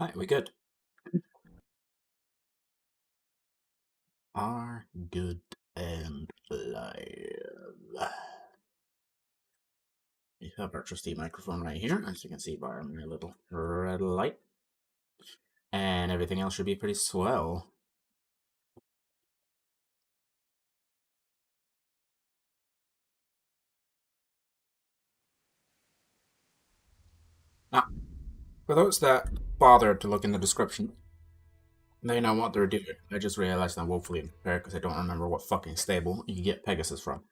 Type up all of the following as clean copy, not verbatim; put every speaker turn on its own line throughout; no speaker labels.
Right, we good. Are good and live. We have our trusty microphone right here, as you can see by my little red light. And everything else should be pretty swell. Now, for those that bothered to look in the description, they know what they're doing. I just realized I'm woefully unprepared because I don't remember what fucking stable you get Pegasus from.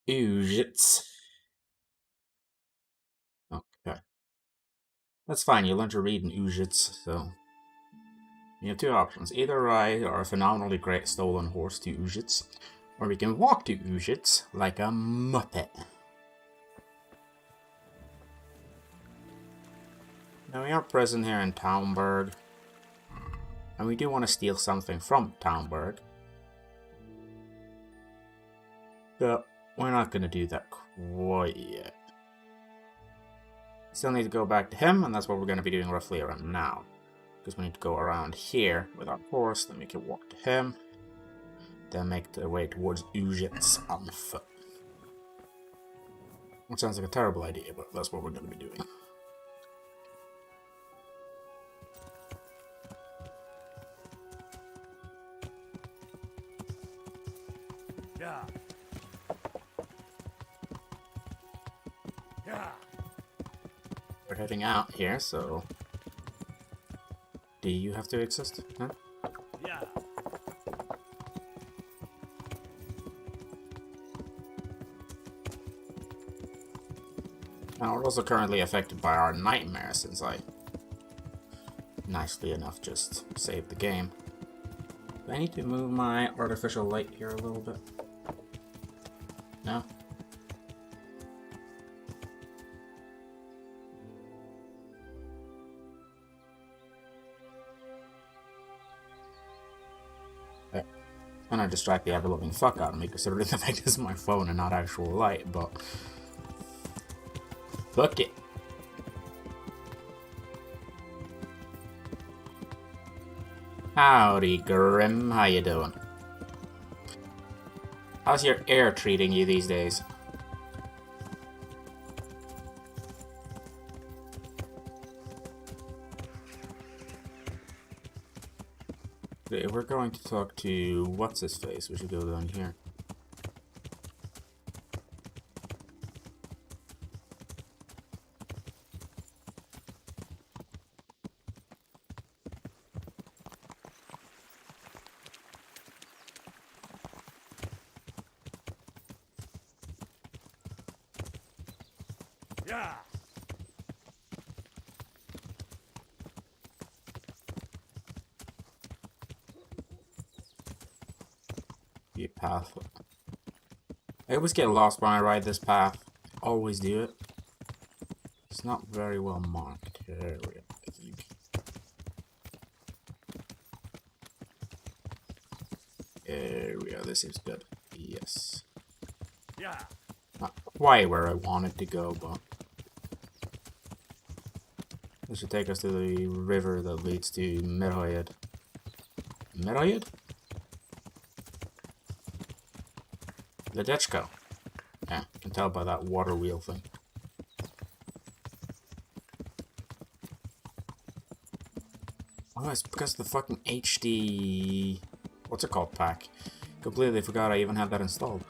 Ujits. Okay. That's fine, you learn to read in Ujits, so... You have two options. Either ride our phenomenally great stolen horse to Ujits, or we can walk to Ujits like a muppet. Now we are present here in Townburg, and we do want to steal something from Townburg. But we're not going to do that quite yet. Still need to go back to him, and that's what we're going to be doing roughly around now. Because we need to go around here with our horse, then we can walk to him, then make the way towards Ujits on foot. Which sounds like a terrible idea, but that's what we're going to be doing.
Yeah. Yeah.
We're heading out here, so... Do you have to exist? Huh?
Yeah.
Now, we're also currently affected by our nightmare, since I, nicely enough, just saved the game. Do I need to move my artificial light here a little bit? No? Okay. I'm gonna distract the ever-loving fuck out of me, considering the fact this is my phone and not actual light, but... Fuck it. Howdy, Grim. How you doing? How's your air treating you these days? Okay, we're going to talk to what's-his-face. We should go down here.
Yeah.
Be a path. I always get lost when I ride this path. Always do it. It's not very well marked area, I think. There we go. This seems good. Yes.
Yeah.
Not quite where I wanted to go, but... This should take us to the river that leads to Meroyed. Meroyed? Ledechko. Yeah, you can tell by that water wheel thing. Oh, it's because the fucking HD... What's it called, pack? Completely forgot I even had that installed.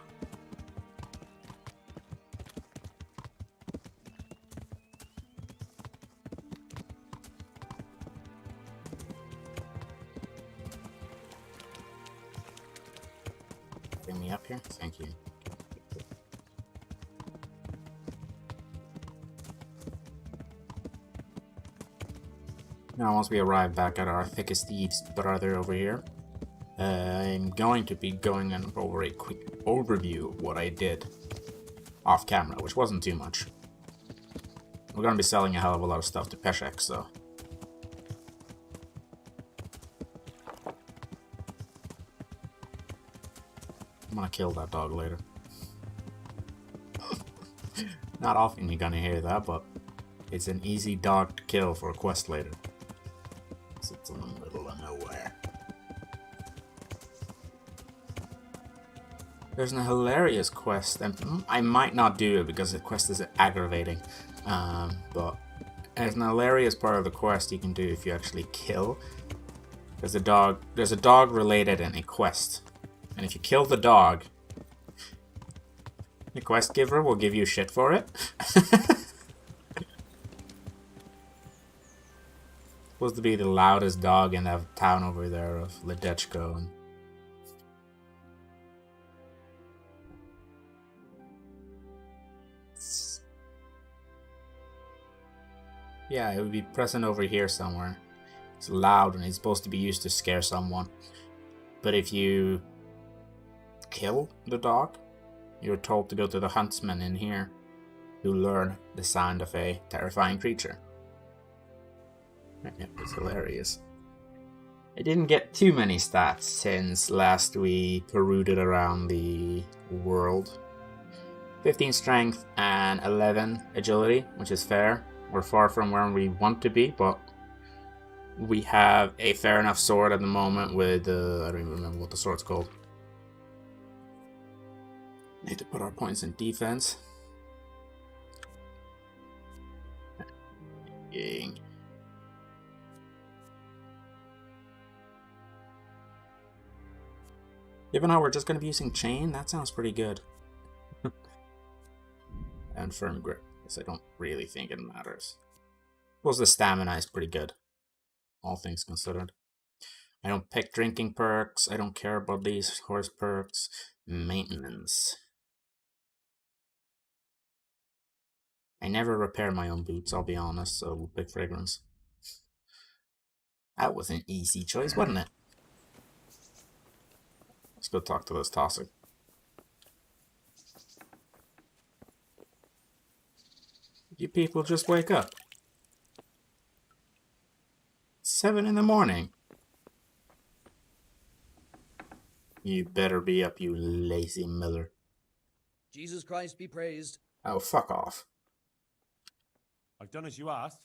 Bring me up here? Thank you. Now, once we arrive back at our thickest steed's brother over here, I'm going to be going over a quick overview of what I did off camera, which wasn't too much. We're going to be selling a hell of a lot of stuff to Peshek, so... I'm gonna kill that dog later. Not often you're gonna hear that, but it's an easy dog to kill for a quest later. It's in the middle of nowhere. There's a hilarious quest, and I might not do it because the quest is aggravating. But there's an hilarious part of the quest you can do if you actually kill. There's a dog related in a quest, and if you kill the dog, the quest giver will give you shit for it. Supposed to be the loudest dog in that town over there of Ledechko. And yeah, it would be present over here somewhere. It's loud and it's supposed to be used to scare someone. But if you kill the dog, you're told to go to the huntsman in here to learn the sound of a terrifying creature. It was hilarious. I didn't get too many stats since last we perused around the world. 15 strength and 11 agility, which is fair. We're far from where we want to be, but we have a fair enough sword at the moment with, I don't even remember what the sword's called. Need to put our points in defense. Dang. Even though we're just going to be using chain, that sounds pretty good. And firm grip, because I don't really think it matters. Suppose the stamina is pretty good, all things considered. I don't pick drinking perks, I don't care about these horse perks. Maintenance. I never repair my own boots, I'll be honest, so we'll pick fragrance. That was an easy choice, wasn't it? Let's go talk to this Tossic. You people just wake up. It's 7 in the morning. You better be up, you lazy miller.
Jesus Christ be praised.
Oh, fuck off.
I've done as you asked.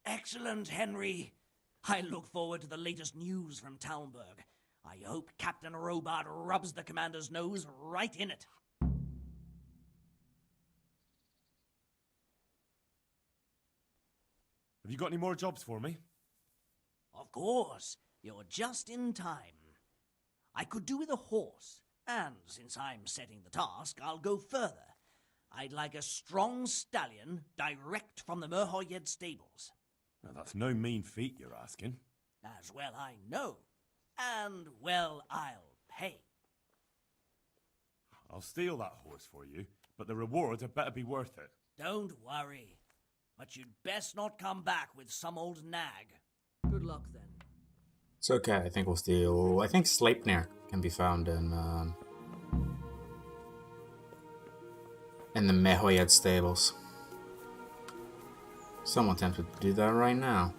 Excellent, Henry. I look forward to the latest news from Talmberg. I hope Captain Robart rubs the commander's nose right in it.
Have you got any more jobs for me?
Of course, you're just in time. I could do with a horse, and since I'm setting the task, I'll go further. I'd like a strong stallion direct from the Merhoyed stables.
Now, that's no mean feat you're asking.
As well I know, and well I'll pay.
I'll steal that horse for you, but the rewards had better be worth it.
Don't worry, but you'd best not come back with some old nag. Good luck then.
It's okay, I think we'll steal... I think Sleipnir can be found in the Merhoyed stables. Someone tempted to do that right now.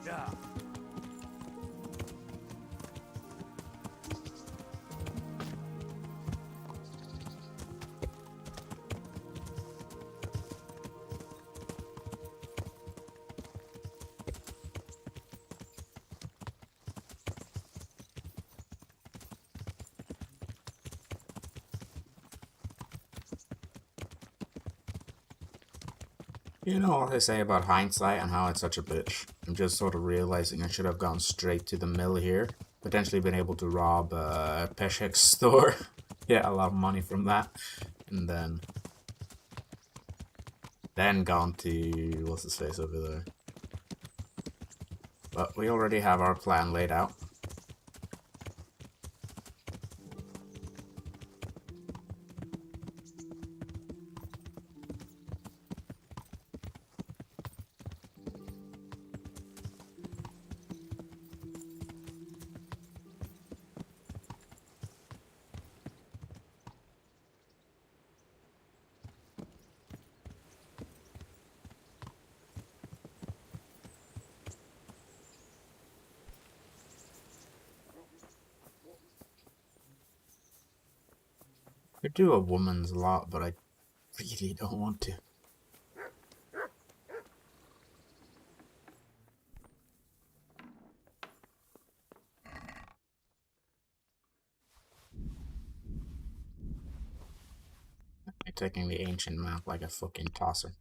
Yeah.
You know what they say about hindsight and how it's such a bitch? I'm just sort of realizing I should have gone straight to the mill here. Potentially been able to rob Peshek's store. Yeah, a lot of money from that. And then gone to... what's his face over there? But we already have our plan laid out. could do a woman's lot, but I really don't want to. I'm taking the ancient map like a fucking tosser.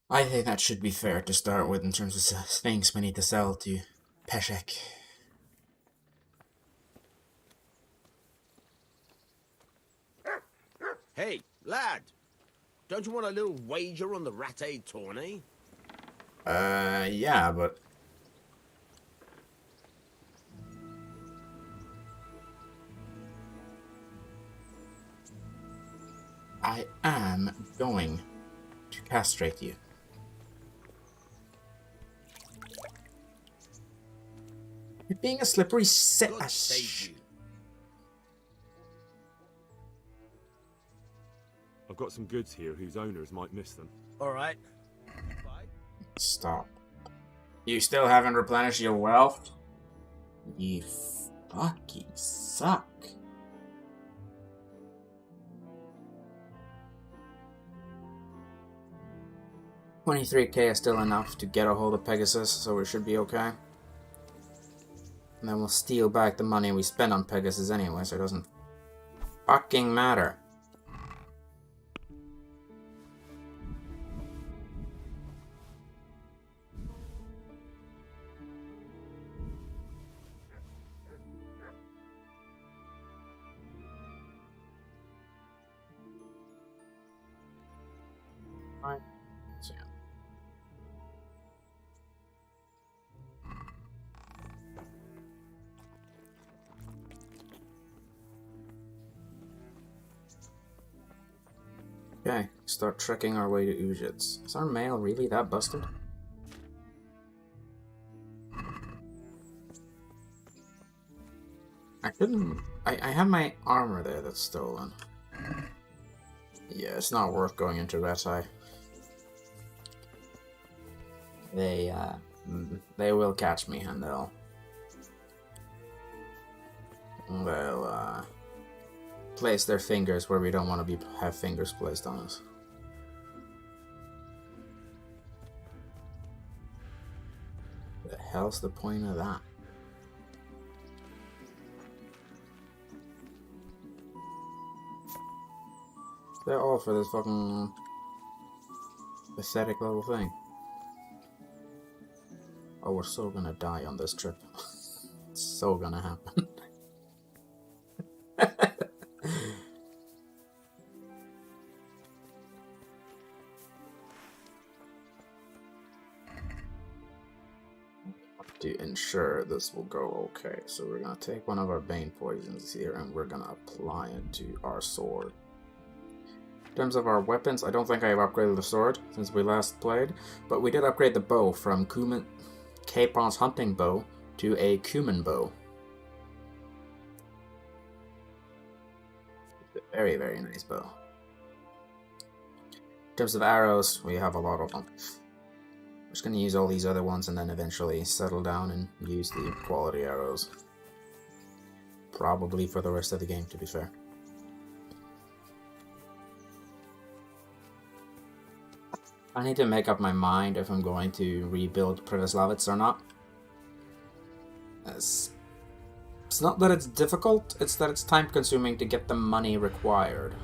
I think that should be fair to start with in terms of things we need to sell to Peshek.
Hey, lad! Don't you want a little wager on the Rattay tourney?
Yeah, but... I am going to castrate you. You're being a slippery
God save you.
I've got some goods here whose owners might miss them.
All right.
Stop. You still haven't replenished your wealth? You fucking suck. $23K is still enough to get a hold of Pegasus, so we should be okay. And then we'll steal back the money we spent on Pegasus anyway, so it doesn't fucking matter. Right. So, yeah. Okay, start trekking our way to Ujits. Is our mail really that busted? I couldn't... I have my armor there that's stolen. Yeah, it's not worth going into Rattay. They will catch me and they'll place their fingers where we don't want to have fingers placed on us. The hell's the point of that? They're all for this fucking pathetic little thing. Oh, we're so gonna die on this trip. It's so gonna happen. To ensure this will go okay, so we're gonna take one of our bane poisons here and we're gonna apply it to our sword. In terms of our weapons, I don't think I have upgraded the sword since we last played, but we did upgrade the bow from Capon's hunting bow to a cumin bow. Very, very nice bow. In terms of arrows, we have a lot of them. I'm just going to use all these other ones and then eventually settle down and use the quality arrows. Probably for the rest of the game, to be fair. I need to make up my mind if I'm going to rebuild Privoslavitz or not. It's not that it's difficult, it's that it's time consuming to get the money required.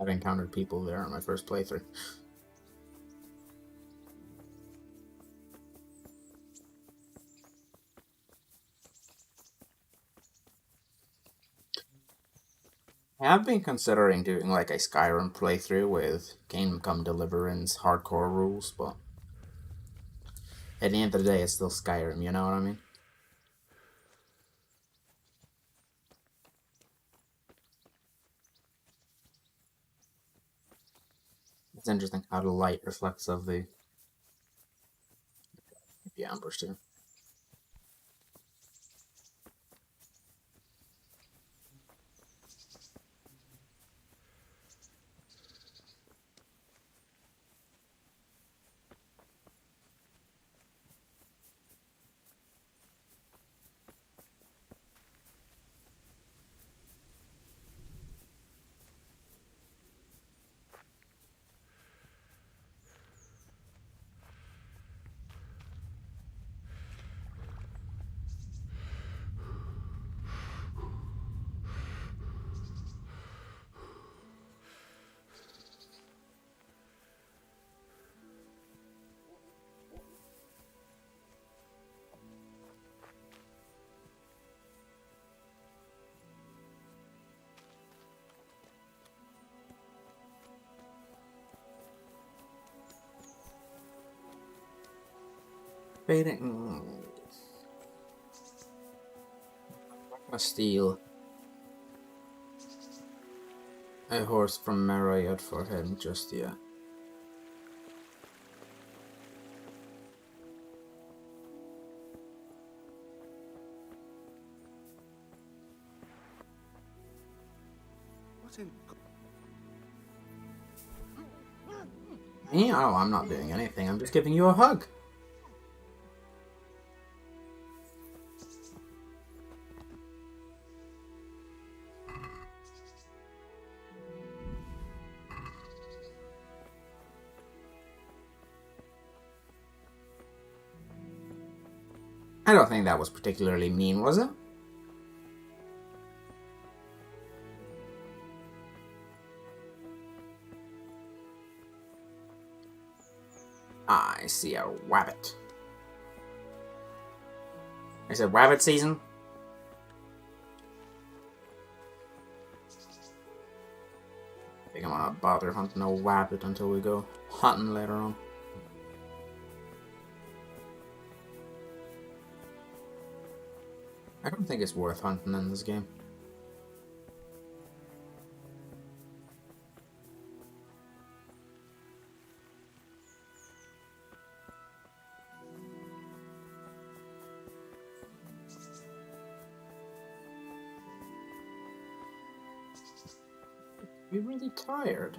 I've encountered people there on my first playthrough. I have been considering doing like a Skyrim playthrough with Come Deliverance hardcore rules, but At the end of the day, it's still Skyrim, you know what I mean? It's interesting how the light reflects of the ambush too. Fading. I'm not gonna steal a horse from Marriott for him just yet.
What in...
Yeah, oh, I'm not doing anything. I'm just giving you a hug. I don't think that was particularly mean, was it? I see a rabbit. Is it rabbit season? I think I'm gonna bother hunting a rabbit until we go hunting later on. I don't think it's worth hunting in this game. You're really tired.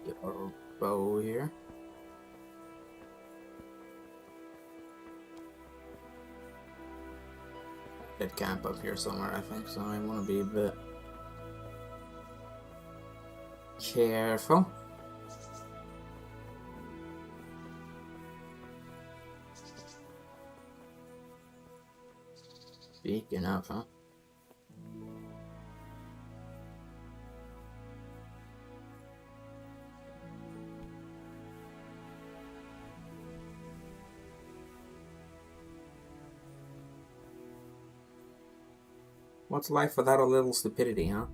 Get our bow here. Did camp up here somewhere, I think, so I want to be a bit careful. Speaking of, huh? What's life without a little stupidity, huh?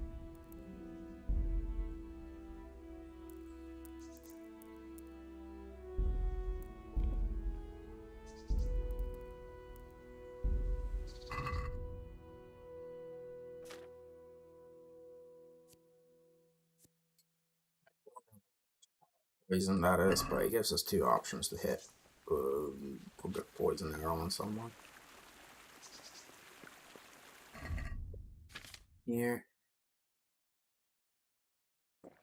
Poison that is, but it gives us two options to hit. Put the poison arrow on someone. Here.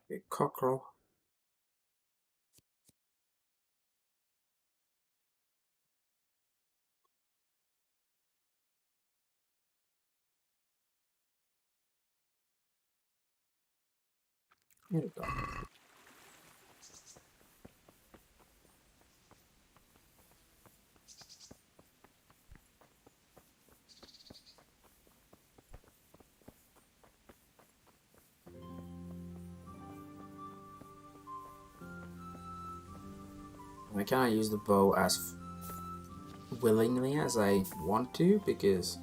Big cockerel. Here we go. I can't use the bow as willingly as I want to because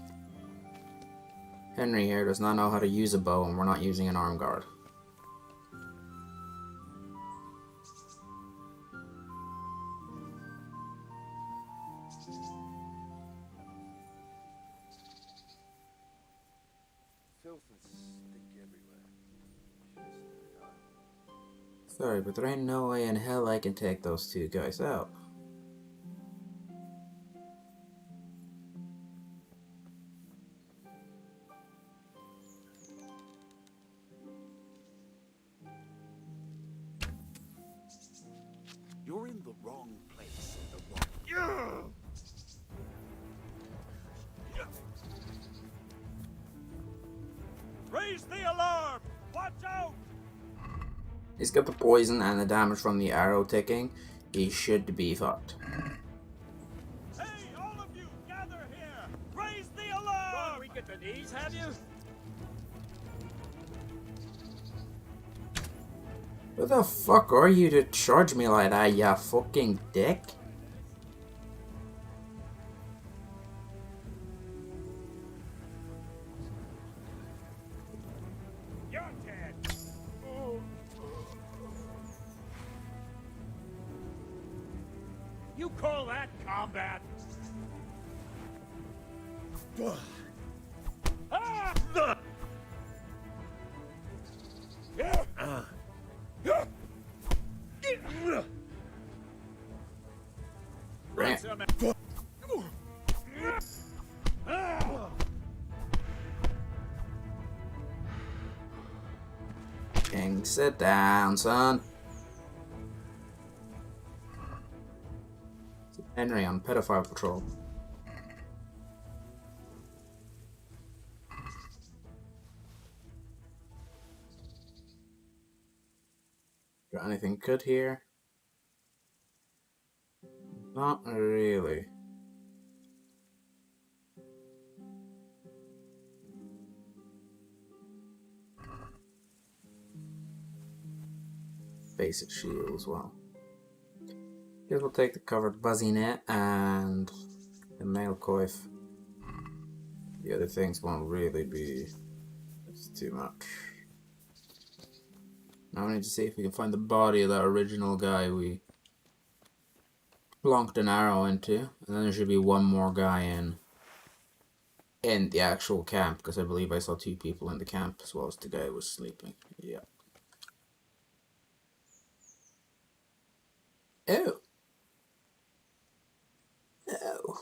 Henry here does not know how to use a bow and we're not using an arm guard. Sorry, but there ain't no way in hell I can take those two guys out.
You're in the wrong place in the wrong. Raise the alarm! Watch out!
He's got the poison and the damage from the arrow ticking. He should be fucked.
Hey, all of you, gather here! Raise the alarm! Don't we get the knees, have you?
Who the fuck are you to charge me like that, ya fucking dick?
You're dead! You call that combat? Ah!
Right. King, sit down, son. Henry on pedophile patrol. Got anything good here? Not really. Basic shield as well. Guess we'll take the covered buzzy net and the nail coif. The other things won't really be. It's too much. Now we need to see if we can find the body of that original guy we plonked an arrow into, and then there should be one more guy in the actual camp, because I believe I saw 2 people in the camp as well as the guy who was sleeping. Yeah. Oh. Oh.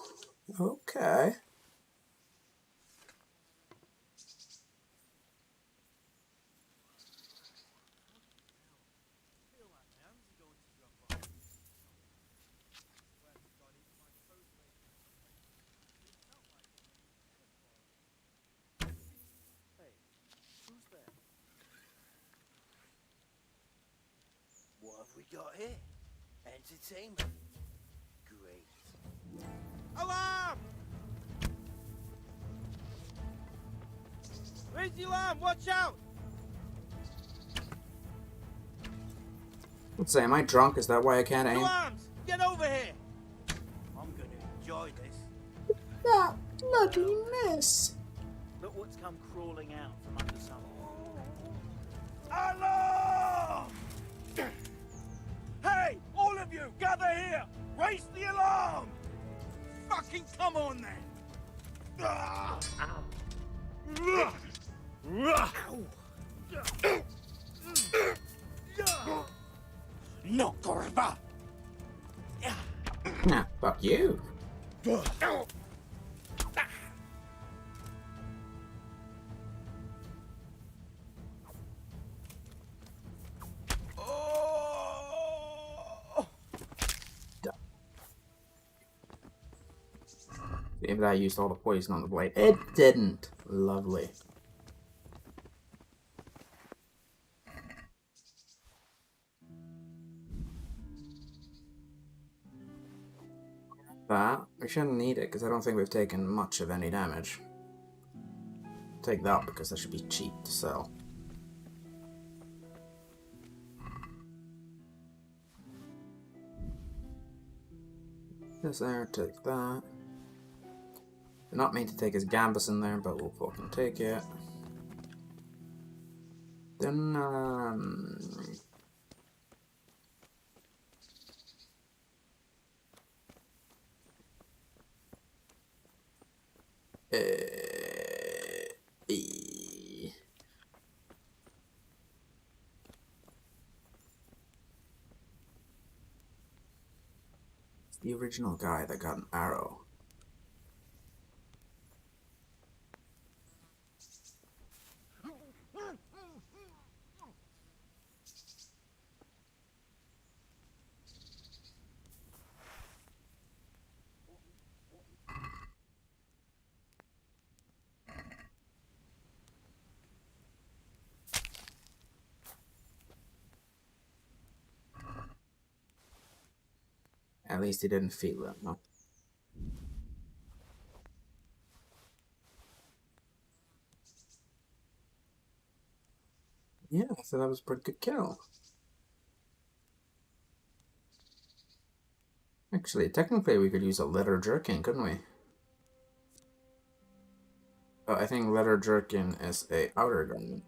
Okay.
What have we got here? Entertainment. Great.
Alarm! Raise the alarm! Watch out!
Let's say, am I drunk? Is that why I can't aim?
Alarms! Get over here!
I'm gonna enjoy this.
That bloody miss!
Look what's come crawling out from under some.
Alarm! Hey, all of you, gather here! Raise the alarm! Fucking come on then! Ah! No, Corva!
Nah, fuck you. Maybe I used all the poison on the blade. It didn't. Lovely. That, we shouldn't need it because I don't think we've taken much of any damage. Take that because that should be cheap to sell. This there, take that. We're not meant to take his Gambus in there, but we'll fucking take it. Then, The original guy that got an arrow. At least he didn't feel it, no. Yeah, so that was a pretty good kill. Actually, technically we could use a leather jerkin, couldn't we? I think leather jerkin is a outer garment.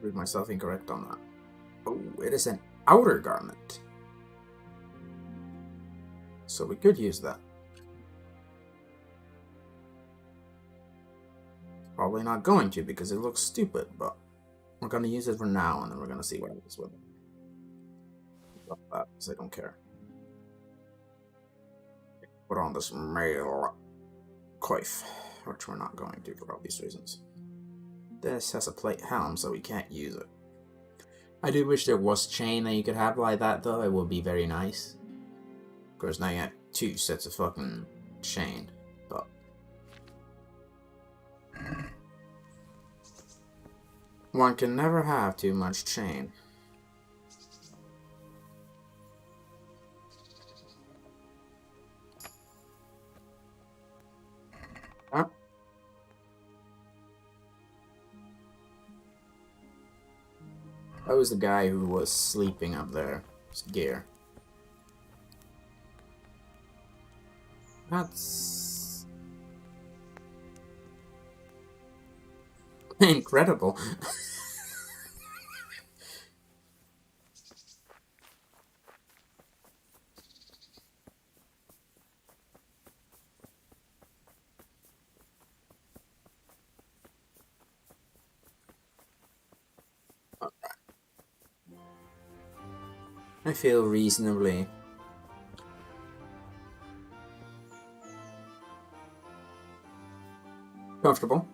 Read myself incorrect on that. Oh, it is an outer garment. So we could use that. Probably not going to because it looks stupid, but we're going to use it for now and then we're going to see what happens with it. Drop that because I don't care. Put on this mail coif, which we're not going to for obvious reasons. This has a plate helm, so we can't use it. I do wish there was chain that you could have like that, though. It would be very nice. Of course, now you have 2 sets of fucking chain, but... one can never have too much chain. Huh? That was the guy who was sleeping up there. His gear. That's... incredible. I feel reasonably comfortable.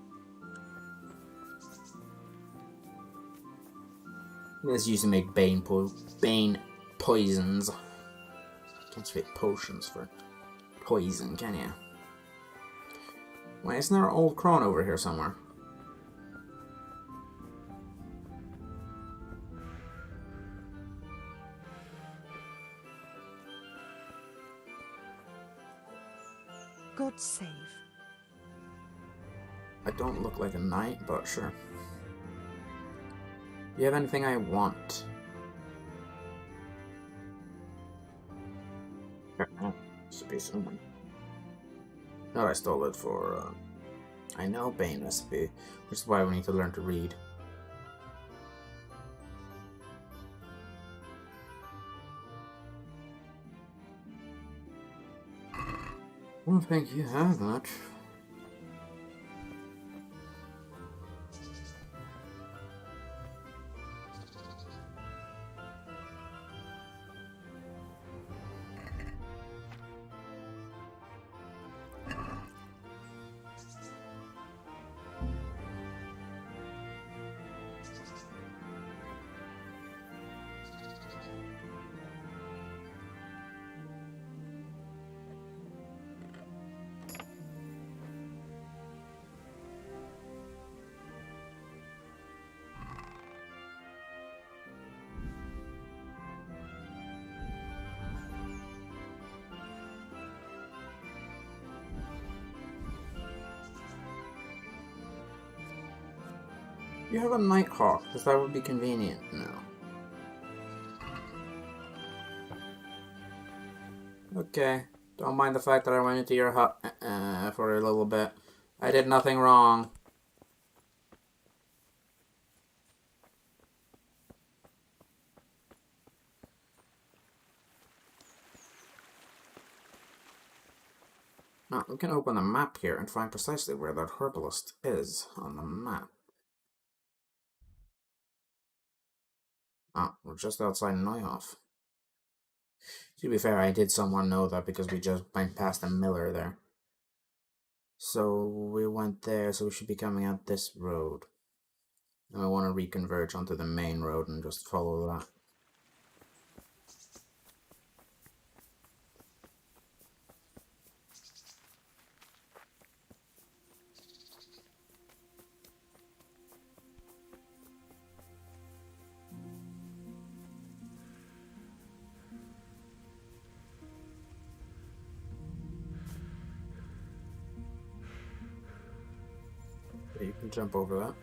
Let's use to make bane poisons. Can't say potions for poison, can you? Wait, isn't there an old crone over here somewhere?
God save.
I don't look like a knight, but sure. Do you have anything I want? Should be someone. No, I stole it for, I know Bane recipe, which is why we need to learn to read. I don't think you have much. You have a Nighthawk, because that would be convenient now. Okay, don't mind the fact that I went into your hut for a little bit. I did nothing wrong. Now, we can open the map here and find precisely where that herbalist is on the map. Ah, we're just outside Neuhof. To be fair, I did somewhat know that because we just went past a miller there. So we went there, so we should be coming out this road. And I want to reconverge onto the main road and just follow that. You can jump over that.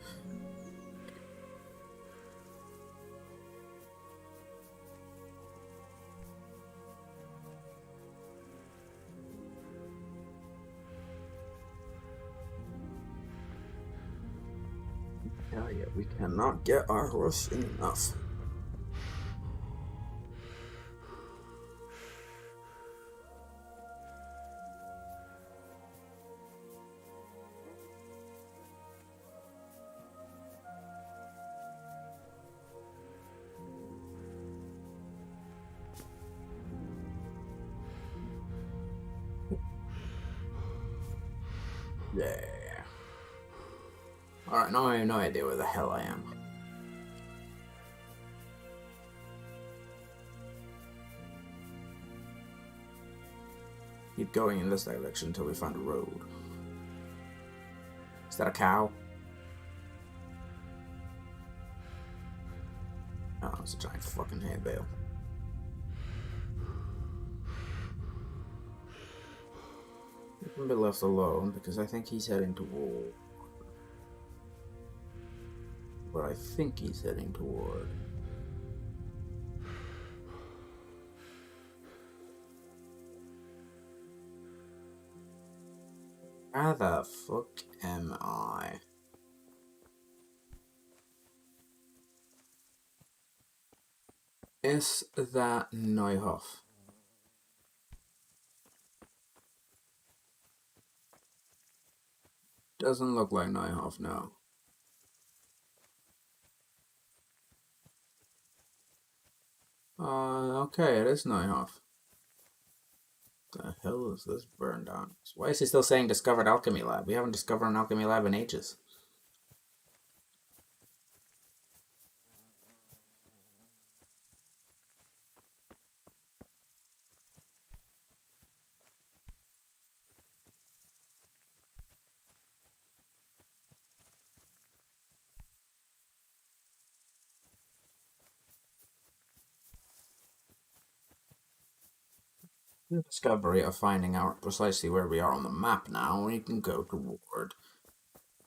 Hell yeah, we cannot get our horse enough. Yeah. Alright, now I have no idea where the hell I am. Keep going in this direction until we find a road. Is that a cow? Oh, it's a giant fucking hay bale. You can be left alone because I think he's heading toward. What I think he's heading toward. Where the fuck am I? Is that Neuhof? Doesn't look like Neuhof, no. Okay, it is Neuhof. The hell is this burned down? Why is he still saying discovered alchemy lab? We haven't discovered an alchemy lab in ages. The discovery of finding out precisely where we are on the map now, we can go toward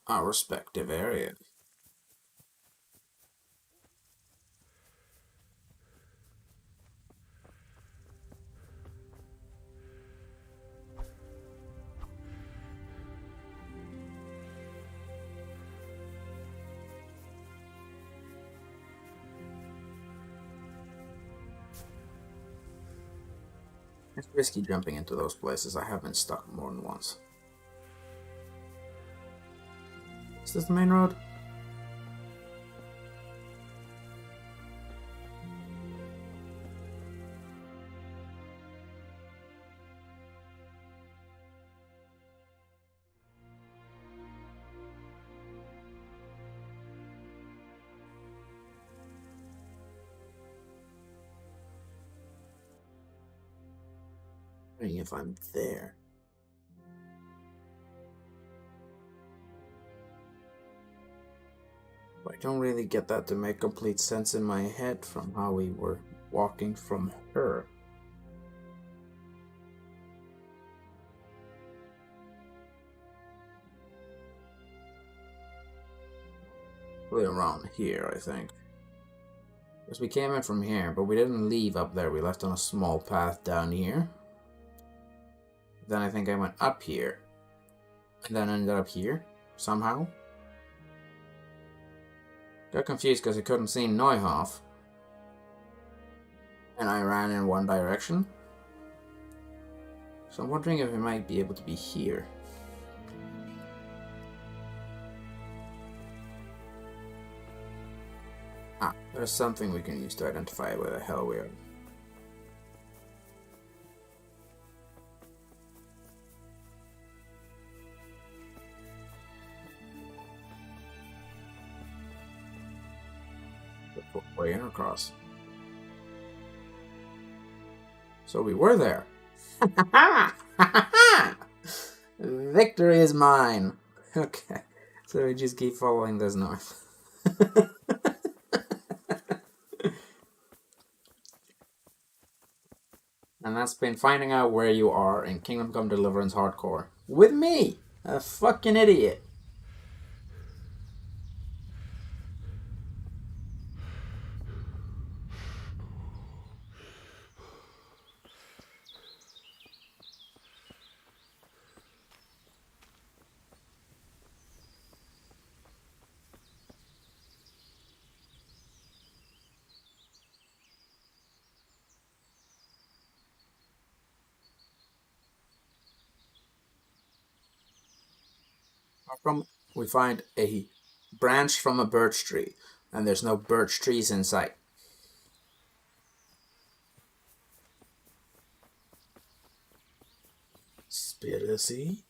our respective areas. It's risky jumping into those places. I have been stuck more than once. Is this the main road? Wondering if I'm there. But I don't really get that to make complete sense in my head from how we were walking from her. Really around here, I think. Because we came in from here, but we didn't leave up there. We left on a small path down here. Then I think I went up here. And then ended up here, somehow. Got confused because I couldn't see Neuhof. And I ran in one direction. So I'm wondering if it might be able to be here. Ah, there's something we can use to identify where the hell we are. Way in across. So we were there. Victory is mine. Okay, so we just keep following this north. And that's been finding out where you are in Kingdom Come Deliverance Hardcore. With me, a fucking idiot. From we find a branch from a birch tree, and there's no birch trees in sight. Conspiracy?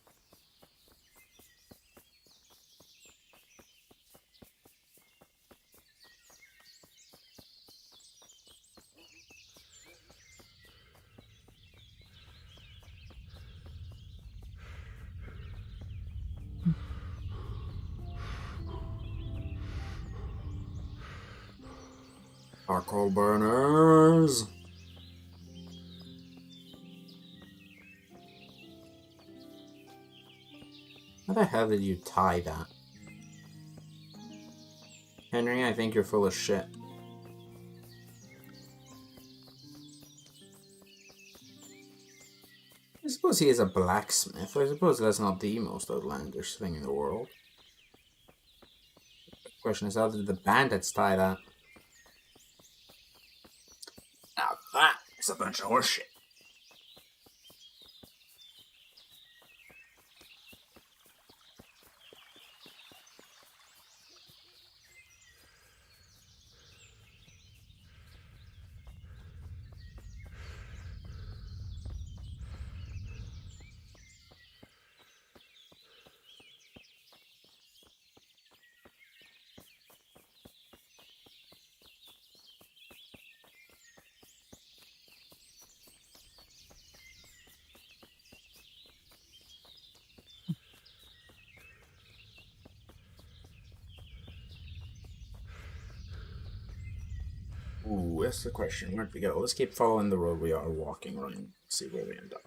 Charcoal burners. How the hell did you tie that? Henry, I think you're full of shit. I suppose he is a blacksmith. I suppose that's not the most outlandish thing in the world. The question is, how did the bandits tie that? Now that is a bunch of horseshit. Ooh, that's the question. Where'd we go? Let's keep following the road we are walking around. See where we end up.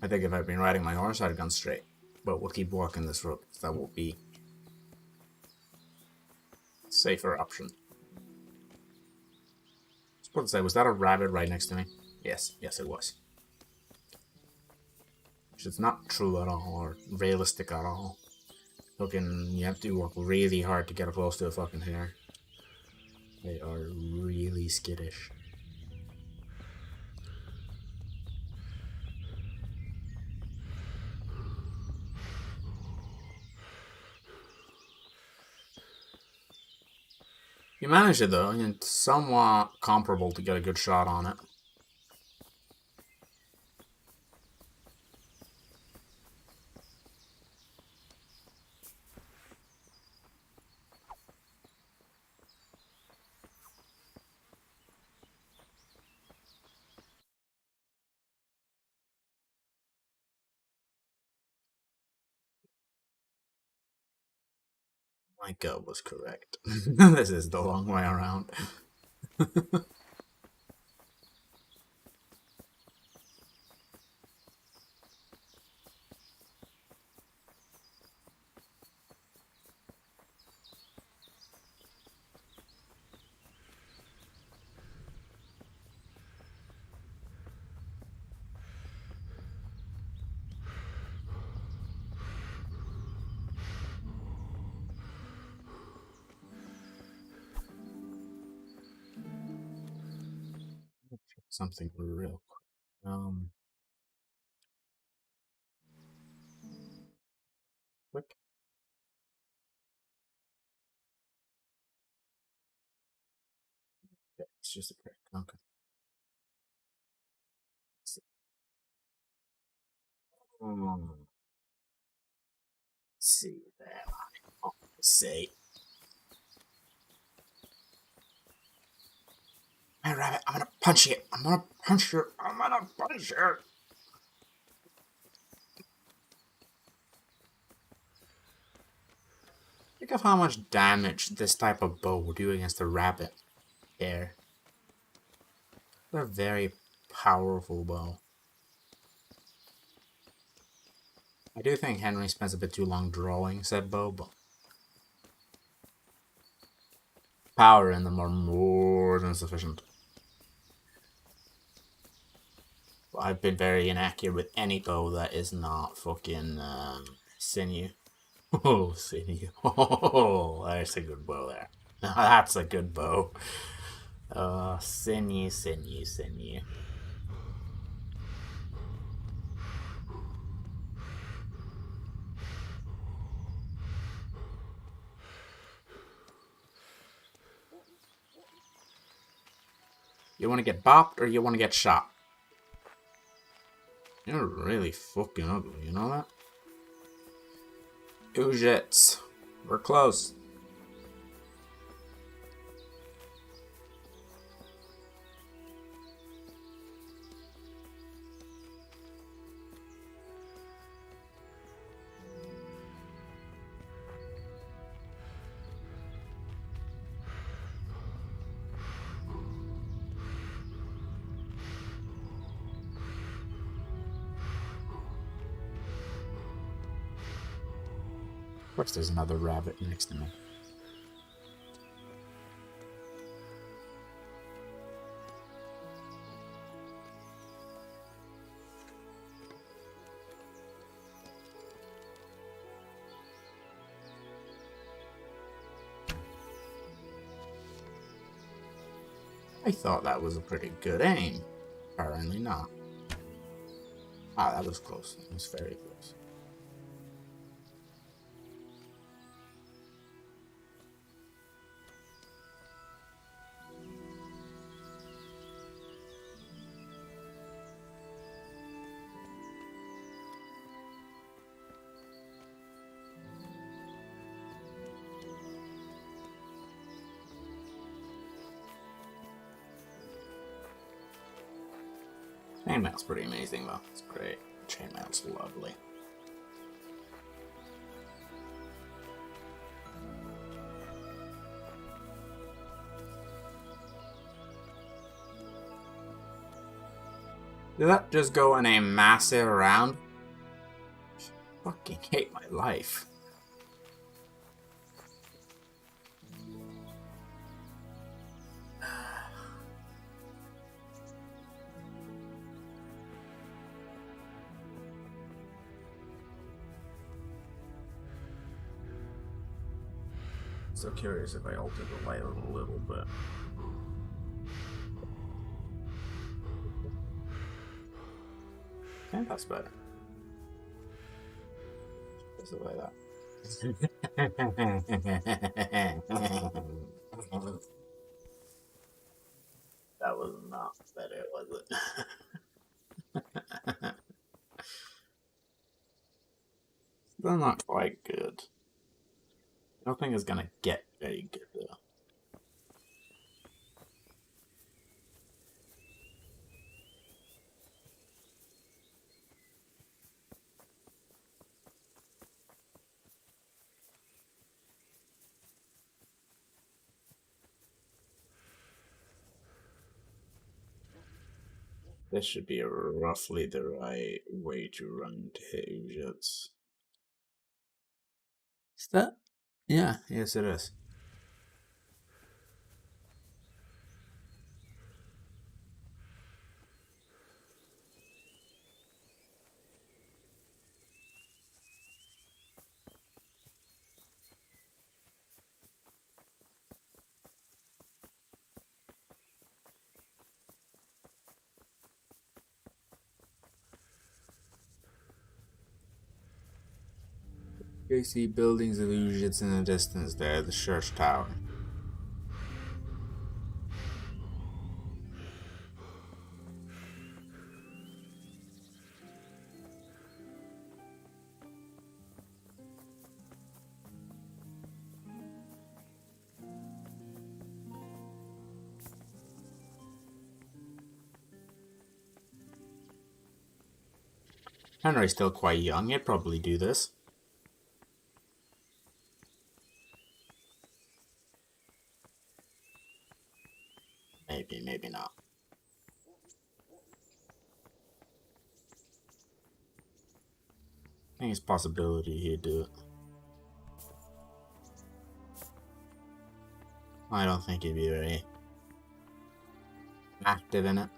I think if I'd been riding my horse, I'd have gone straight. But we'll keep walking this road. That will be a safer option. I was about to say, was that a rabbit right next to me? Yes, yes it was. Which is not true at all, or realistic at all. Fucking, you have to work really hard to get close to a fucking hare. They are really skittish. You managed it though, and it's somewhat comparable to get a good shot on it. My gut was correct. This is the long way around. something real quick. Quick. Okay, it's just a prick. Okay. Let's see. Let's see there. Let's see. Hey, rabbit, I'm gonna punch you. I'm gonna punch you. I'm gonna punch you. Think of how much damage this type of bow will do against a rabbit there. They're a very powerful bow. I do think Henry spends a bit too long drawing said bow, but power in them are more than sufficient. But I've been very inaccurate with any bow that is not fucking sinew. Oh, sinew. Oh, there's a good bow there. Now that's a good bow. Sinew, sinew, sinew. You want to get bopped or you want to get shot? You're really fucking ugly, you know that? Oojits. We're close. Of course there's another rabbit next to me. I thought that was a pretty good aim. Apparently not. Ah, that was close. It was very close. Chainmail's pretty amazing though. It's great. Chainmail's lovely. Did that just go in a massive round? I fucking hate my life. So curious if I altered the light a little bit. Yeah, that's better. Just the way that. That was not better, was it? Still not quite good. I don't think it's gonna get very good though. This should be roughly the right way to run to hit Ujits. Is that? Yeah, yes it is. You see buildings illusions in the distance there, the church tower. Henry's still quite young, he'd probably do this. Maybe, maybe not. I think it's a possibility he'd do it. I don't think he'd be very active in it.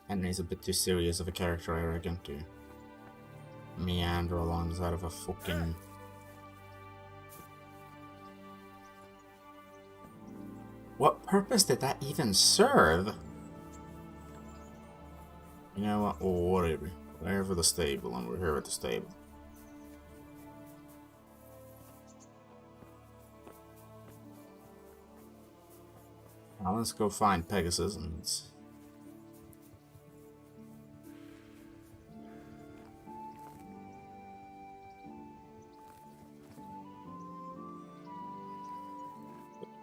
Henry's a bit too serious of a character, I reckon, to meander along the side of a fucking... What purpose did that even serve? You know what? Oh, whatever. We're here for the stable, and we're here at the stable. Now let's go find Pegasus and...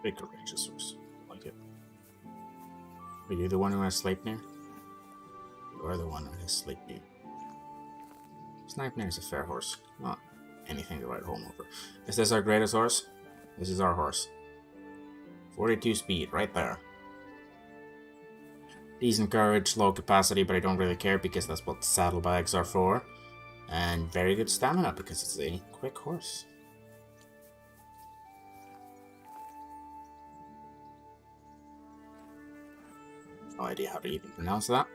Big courageous horse. Like it. Are you the one who has Sleipnir? You are the one who has Sleipnir. Sleipnir is a fair horse. Not anything to write home over. Is this our greatest horse? This is our horse. 42 speed, right there. Decent courage, low capacity, but I don't really care because that's what saddlebags are for. And very good stamina because it's a quick horse. No idea how to even pronounce that.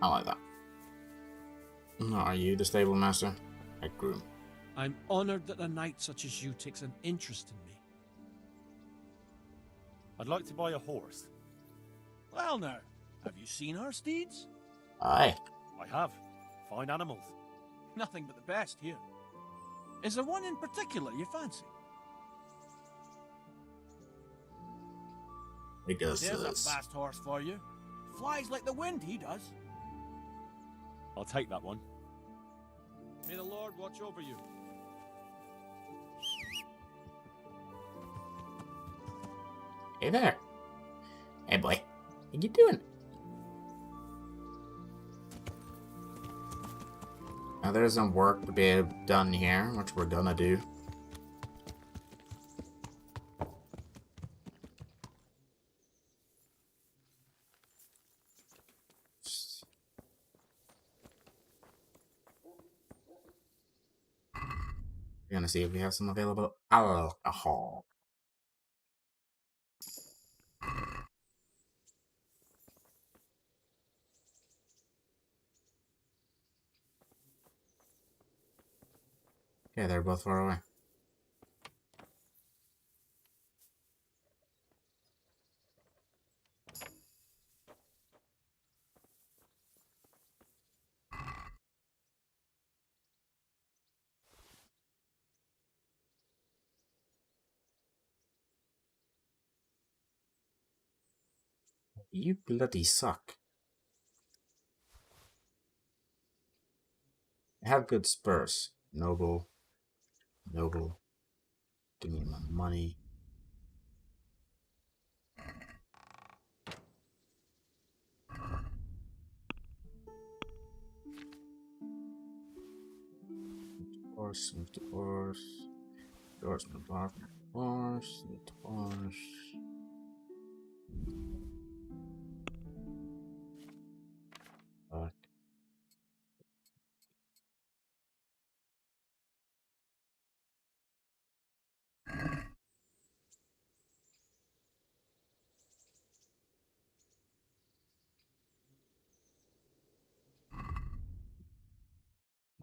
I like that. Are you the stable master? I groom.
I'm honored that a knight such as you takes an interest in me.
I'd like to buy a horse.
Well now, have you seen our steeds?
Aye.
I have. Fine animals.
Nothing but the best here. Is there one in particular you fancy?
Pegasus.
There's a fast horse for you. Flies like the wind, he does.
I'll take that one.
May the Lord watch over you.
Hey there. Hey boy. How you doing? Now there's some work to be done here, which we're gonna do. We're gonna see if we have some available alcohol. Okay, they're both far away. You bloody suck. I have good spurs. Noble. Noble. Give me my money. Horse, move the horse. Horse, move the horse. Move the horse. Fuck.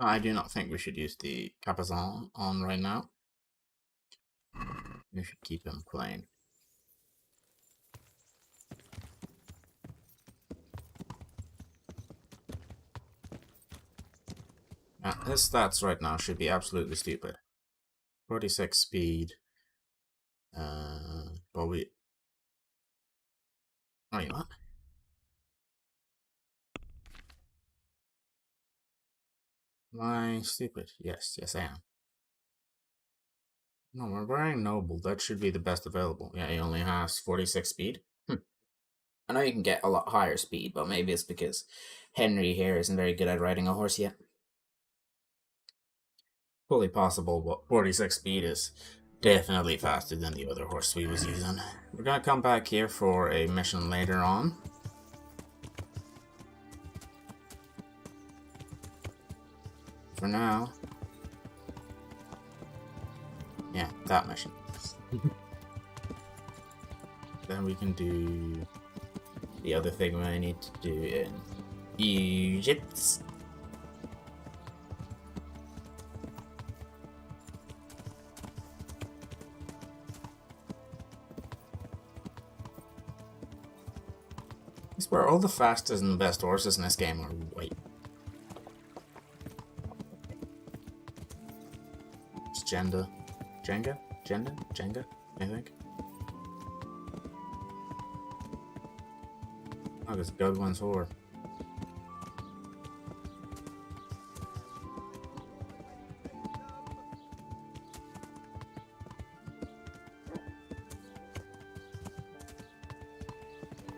I do not think we should use the Capazon on right now. We should keep him plain. His stats right now should be absolutely stupid. 46 speed. But we... Oh, you know what? Am I stupid? Yes, I am. No, we're wearing Noble. That should be the best available. Yeah, he only has 46 speed. I know you can get a lot higher speed, but maybe it's because Henry here isn't very good at riding a horse yet. Fully possible, but 46 speed is definitely faster than the other horse we was using. We're gonna come back here for a mission later on. For now... Yeah, that mission. Then we can do the other thing we need to do in Egypt. I swear all the fastest and the best horses in this game are white. It's Jenga, I think. Oh, it's Godwin's whore.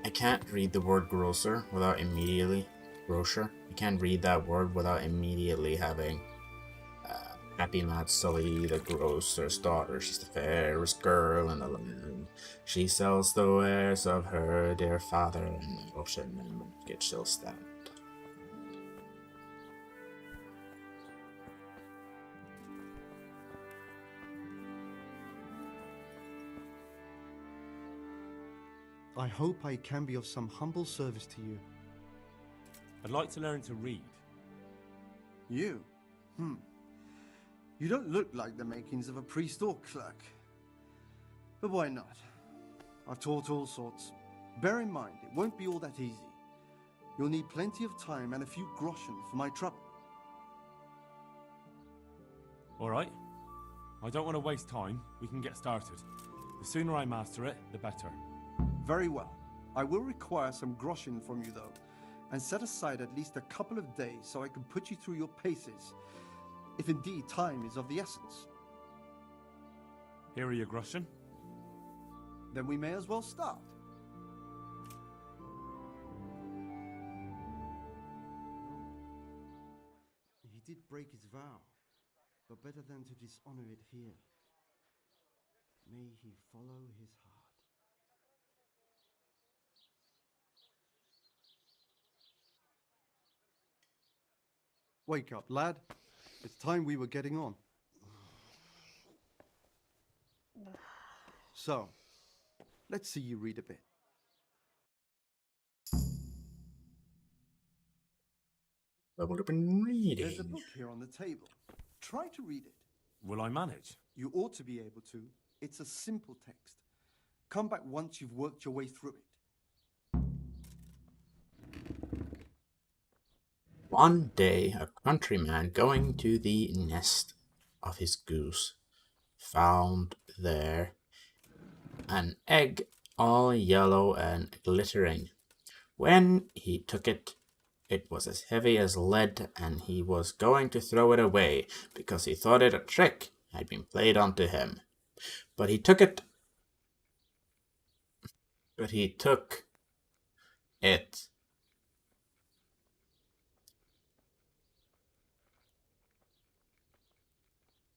I can't read the word grocer without immediately... Grocer? I can't read that word without immediately having... Happy Mad Sully, the grocer's daughter. She's the fairest girl in the land. She sells the wares of her dear father in the ocean and market she'll stand.
I hope I can be of some humble service to you.
I'd like to learn to read.
You? You don't look like the makings of a priest or clerk. But why not? I've taught all sorts. Bear in mind, it won't be all that easy. You'll need plenty of time and a few groschen for my trouble.
All right. I don't want to waste time. We can get started. The sooner I master it, the better.
Very well. I will require some groschen from you, though, and set aside at least a couple of days so I can put you through your paces, if indeed time is of the essence.
Here are your groschen.
Then we may as well start. He did break his vow, but better than to dishonor it here. May he follow his heart. Wake up, lad. It's time we were getting on. So, let's see you read a bit.
Leveled up in reading.
There's a book here on the table. Try to read it.
Will I manage?
You ought to be able to. It's a simple text. Come back once you've worked your way through it.
One day, a countryman going to the nest of his goose found there an egg all yellow and glittering. When he took it, it was as heavy as lead, and he was going to throw it away because he thought it a trick had been played onto him. But he took it.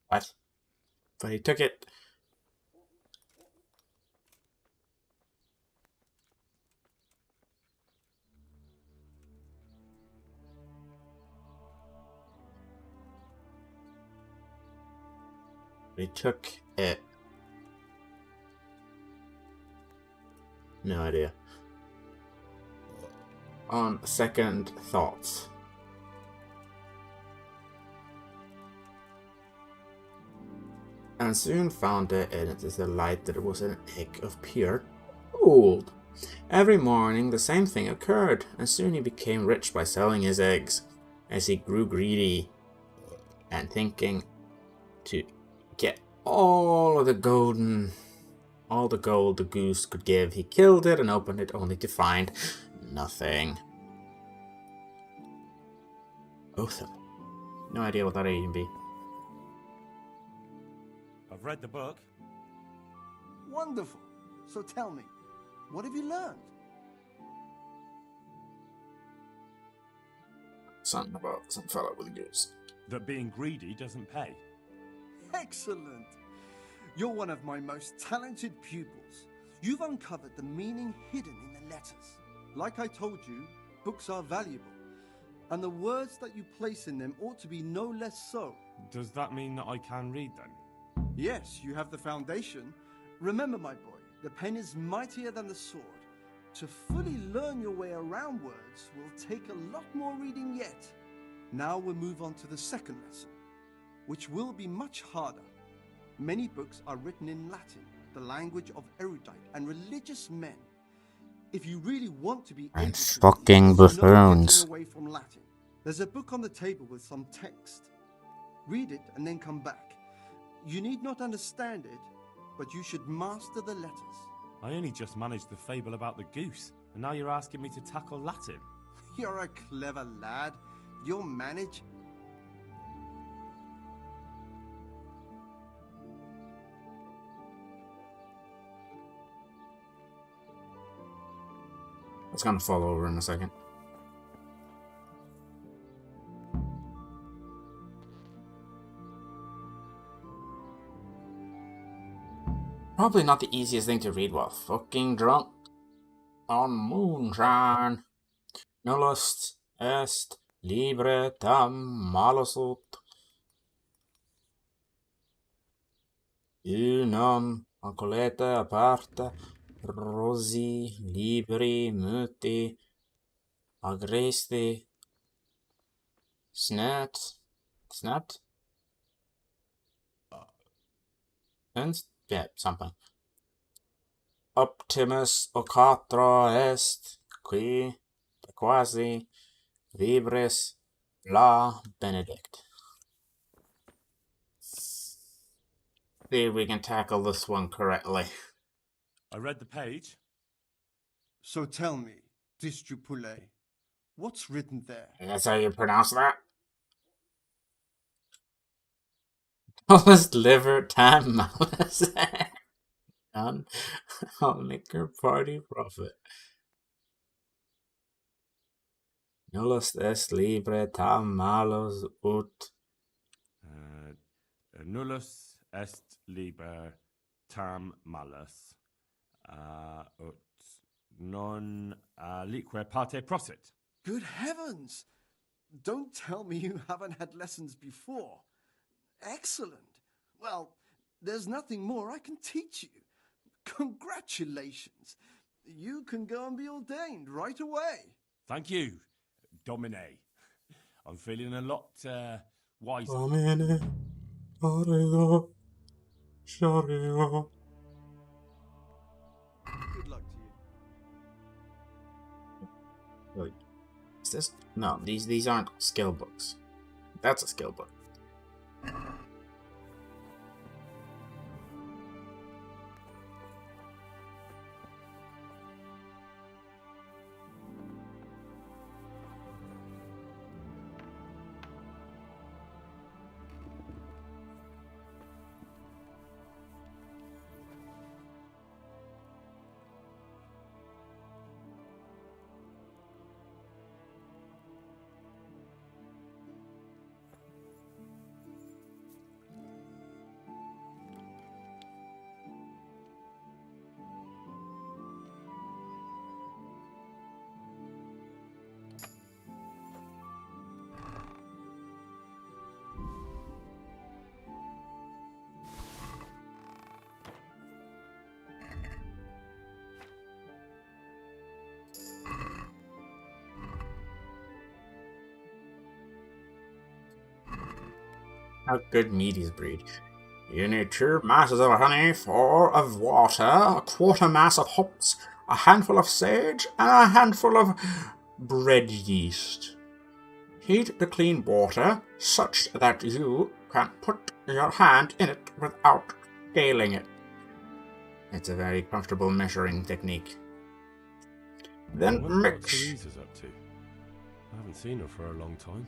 What? But he took it. He took it. No idea. On second thoughts. And soon found it in its delight that it was an egg of pure gold. Every morning the same thing occurred, and soon he became rich by selling his eggs. As he grew greedy, and thinking to get all the gold the goose could give. He killed it and opened it only to find nothing. Otham. No idea what that even be.
I've read the book.
Wonderful. So tell me, what have you learned?
Something about some fella with a goose.
That being greedy doesn't pay.
Excellent. You're one of my most talented pupils. You've uncovered the meaning hidden in the letters. Like I told you, books are valuable, and the words that you place in them ought to be no less so.
Does that mean that I can read then?
Yes, you have the foundation. Remember, my boy, the pen is mightier than the sword. To fully learn your way around words will take a lot more reading yet. Now we'll move on to the second lesson, which will be much harder. Many books are written in Latin, the language of erudite and religious men. If you really want to be able
And
to
fucking
read, there's no
buffoons.
getting away from Latin. There's a book on the table with some text. Read it and then come back. You need not understand it, but you should master the letters.
I only just managed the fable about the goose, and now you're asking me to tackle Latin.
You're a clever lad. You'll manage.
It's gonna fall over in a second. Probably not the easiest thing to read while fucking drunk on moonshine. Nullus est libre tam malus ut. Unum ancolete aparte rosi libri muti agresti snet and yeah, something. Optimus ocatro est qui quasi vibris la benedict. See if we can tackle this one correctly.
I read the page.
So tell me, Distrupule, what's written there?
That's how you pronounce that? Malice liver time malice. On liquor party profit. Nullus est libre tam malus ut.
Nullus est liber tam malus ut non alique parte prosit.
Good heavens! Don't tell me you haven't had lessons before. Excellent. Well, there's nothing more I can teach you. Congratulations. You can go and be ordained right away.
Thank you, Domine. I'm feeling a lot wiser.
Domine, arigo, shario.
Good luck to you.
Wait, is this? No, these aren't skill books. That's a skill book. How good meaties breed. You need 2 masses of honey, 4 of water, a quarter mass of hops, a handful of sage, and a handful of bread yeast. Heat the clean water such that you can put your hand in it without scaling it. It's a very comfortable measuring technique. Then
I wonder what
mix.
Teresa's up to. I haven't seen her for a long time.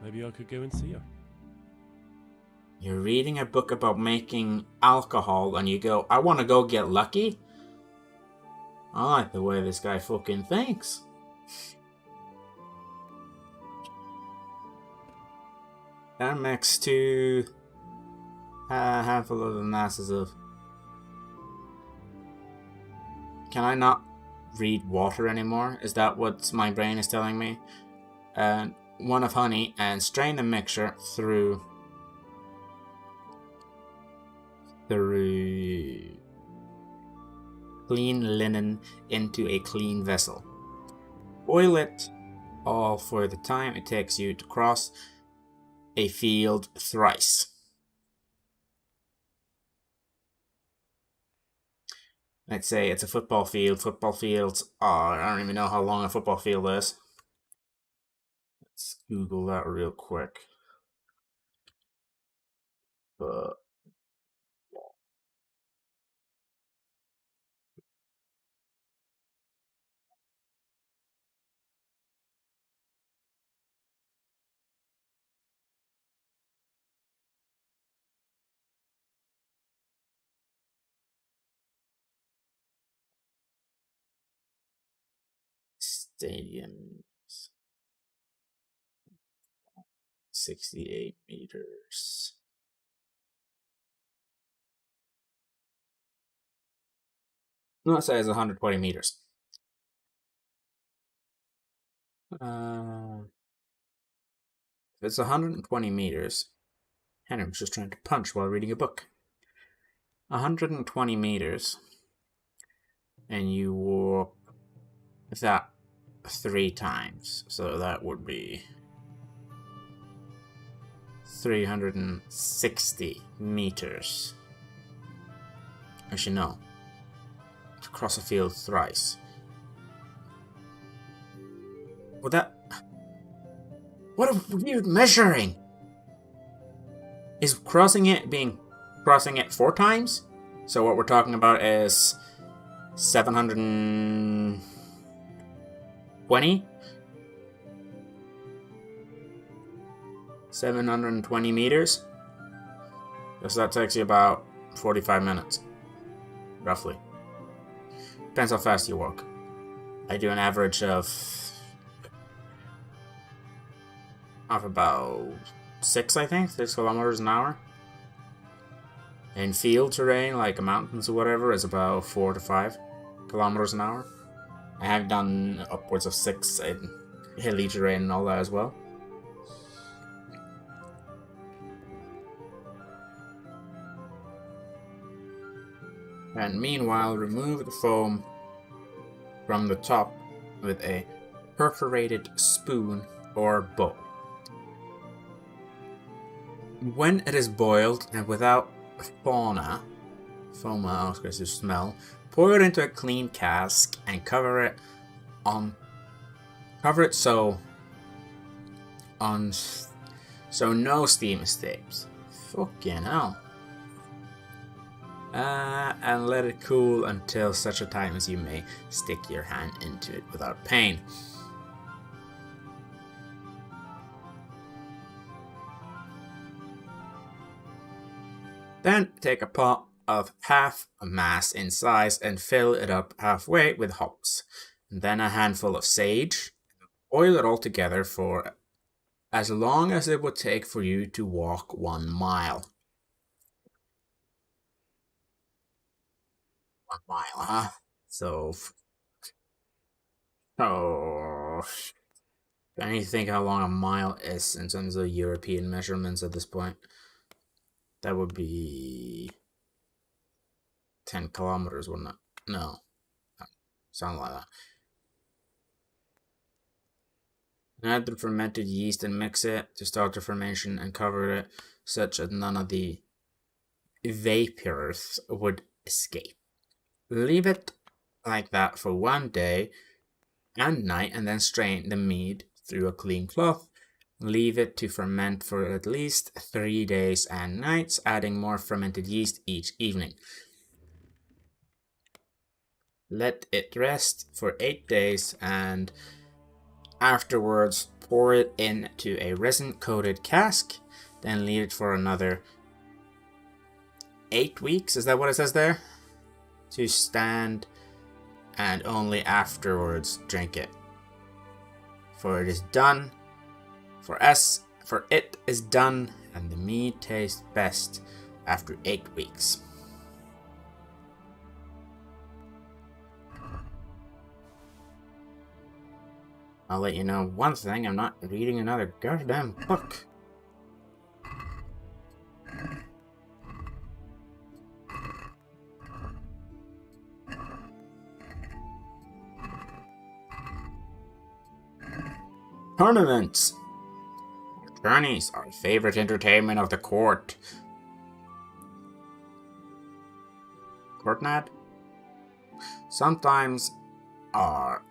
Maybe I could go and see her.
You're reading a book about making alcohol and you go, I want to go get lucky? I like the way this guy fucking thinks. That mix to a handful of the masses of... Can I not read water anymore? Is that what my brain is telling me? One of honey and strain the mixture through clean linen into a clean vessel. Boil it all for the time it takes you to cross a field thrice. Let's say it's a football field. Football fields are... I don't even know how long a football field is. Let's Google that real quick. Stadiums. 68 meters. No, it says 120 meters. If it's 120 meters, Henry's just trying to punch while reading a book. 120 meters, and you walk that 3 times, so that would be 360 meters. Actually, no. To cross a field thrice. Well, that... What a weird measuring! Is crossing it 4 times? So what we're talking about is 720? 720 meters? So that takes you about 45 minutes. Roughly. Depends how fast you walk. I do an average of about 6, I think, 6 kilometers an hour. In field terrain, like mountains or whatever, is about 4 to 5 kilometers an hour. I have done upwards of 6 in hilly terrain and all that as well. And meanwhile, remove the foam from the top with a perforated spoon or bowl. When it is boiled and without foma, I was going to smell, pour it into a clean cask and cover it so no steam escapes. Fucking hell. And let it cool until such a time as you may stick your hand into it without pain. Then take a pot of half a mass in size and fill it up halfway with hops. And then a handful of sage. Boil it all together for as long as it would take for you to walk 1 mile. 1 mile, huh? So I need to think how long a mile is in terms of European measurements at this point. That would be 10 kilometers, wouldn't it? No. Sound like that. Add the fermented yeast and mix it to start the fermentation and cover it such that none of the vapors would escape. Leave it like that for 1 day and night and then strain the mead through a clean cloth. Leave it to ferment for at least 3 days and nights, adding more fermented yeast each evening. Let it rest for 8 days and afterwards pour it into a resin-coated cask. Then leave it for another 8 weeks. Is that what it says there? To stand, and only afterwards drink it. For it is done. For it is done, and the mead tastes best after 8 weeks. I'll let you know one thing, I'm not reading another goddamn book. Tournaments. Tourneys are a favorite entertainment of the court. Courtnad? Sometimes are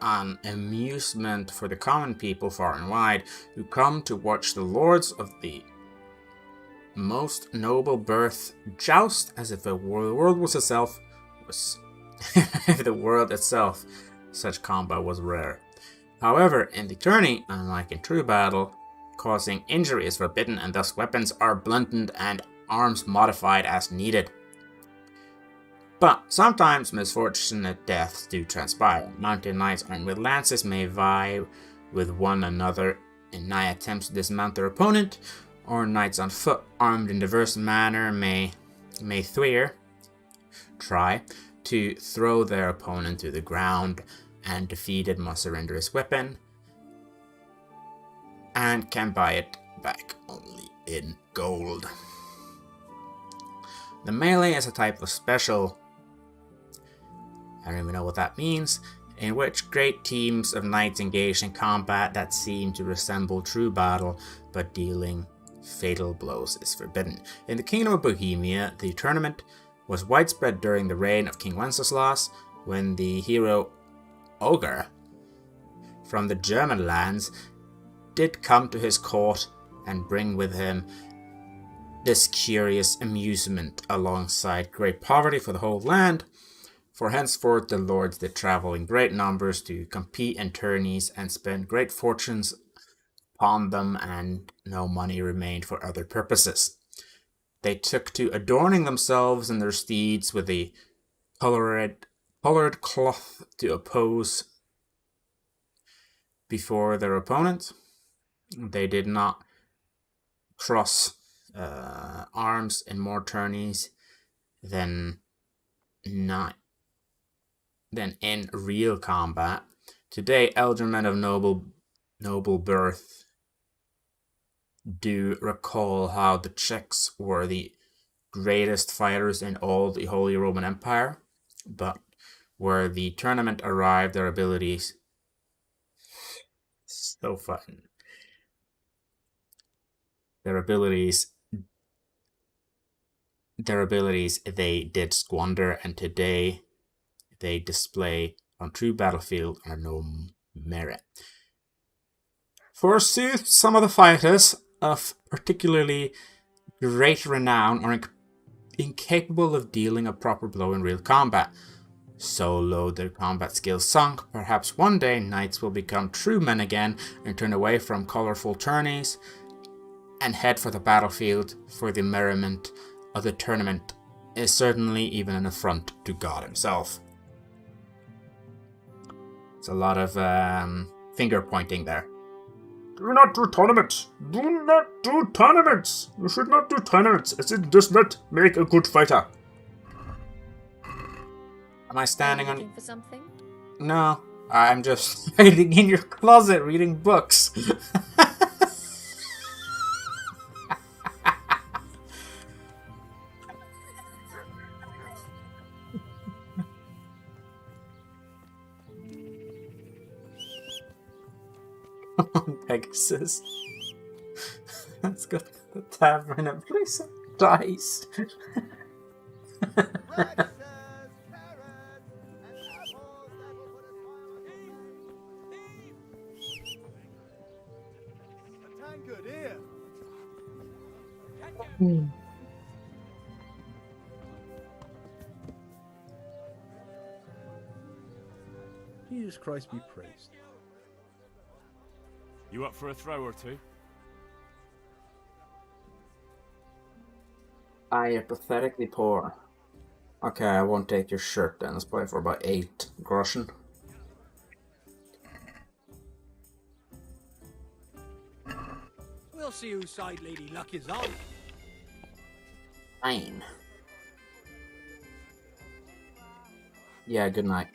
an amusement for the common people far and wide who come to watch the lords of the most noble birth joust as if the world was itself if the world itself such combat was rare. However, in the tourney, unlike in true battle, causing injury is forbidden and thus weapons are blunted and arms modified as needed. But sometimes misfortunate deaths do transpire. Mounted knights armed with lances may vie with one another in nigh attempts to dismount their opponent, or knights on foot armed in diverse manner may try to throw their opponent to the ground, and defeated must surrender his weapon and can buy it back only in gold. The melee is a type of special, I don't even know what that means, in which great teams of knights engage in combat that seem to resemble true battle, but dealing fatal blows is forbidden. In the Kingdom of Bohemia, the tournament was widespread during the reign of King Wenceslas, when the hero Ogre from the German lands did come to his court and bring with him this curious amusement alongside great poverty for the whole land. For henceforth the lords did travel in great numbers to compete in tourneys and spend great fortunes upon them, and no money remained for other purposes. They took to adorning themselves and their steeds with the colored cloth to oppose before their opponent. They did not cross arms in more tourneys than in real combat. Today, elder men of noble birth do recall how the Czechs were the greatest fighters in all the Holy Roman Empire, but where the tournament arrived, their abilities so fun. Their abilities they did squander, and today they display on true battlefield are no merit. Forsooth, some of the fighters of particularly great renown are incapable of dealing a proper blow in real combat. So low their combat skills sunk, perhaps one day knights will become true men again and turn away from colorful tourneys and head for the battlefield, for the merriment of the tournament is certainly even an affront to God himself. It's a lot of finger pointing there.
Do not do tournaments! Do not do tournaments! You should not do tournaments, as it does not make a good fighter.
Am I standing on...
Looking for something?
No, I'm just hiding in your closet reading books. Pegasus. Let's go to the tavern and play some dice.
Jesus Christ be praised.
You up for a throw or two?
I am pathetically poor. Okay, I won't take your shirt then. Let's play for about 8 groschen.
We'll see whose side Lady Luck is on.
Fine. Yeah, good night.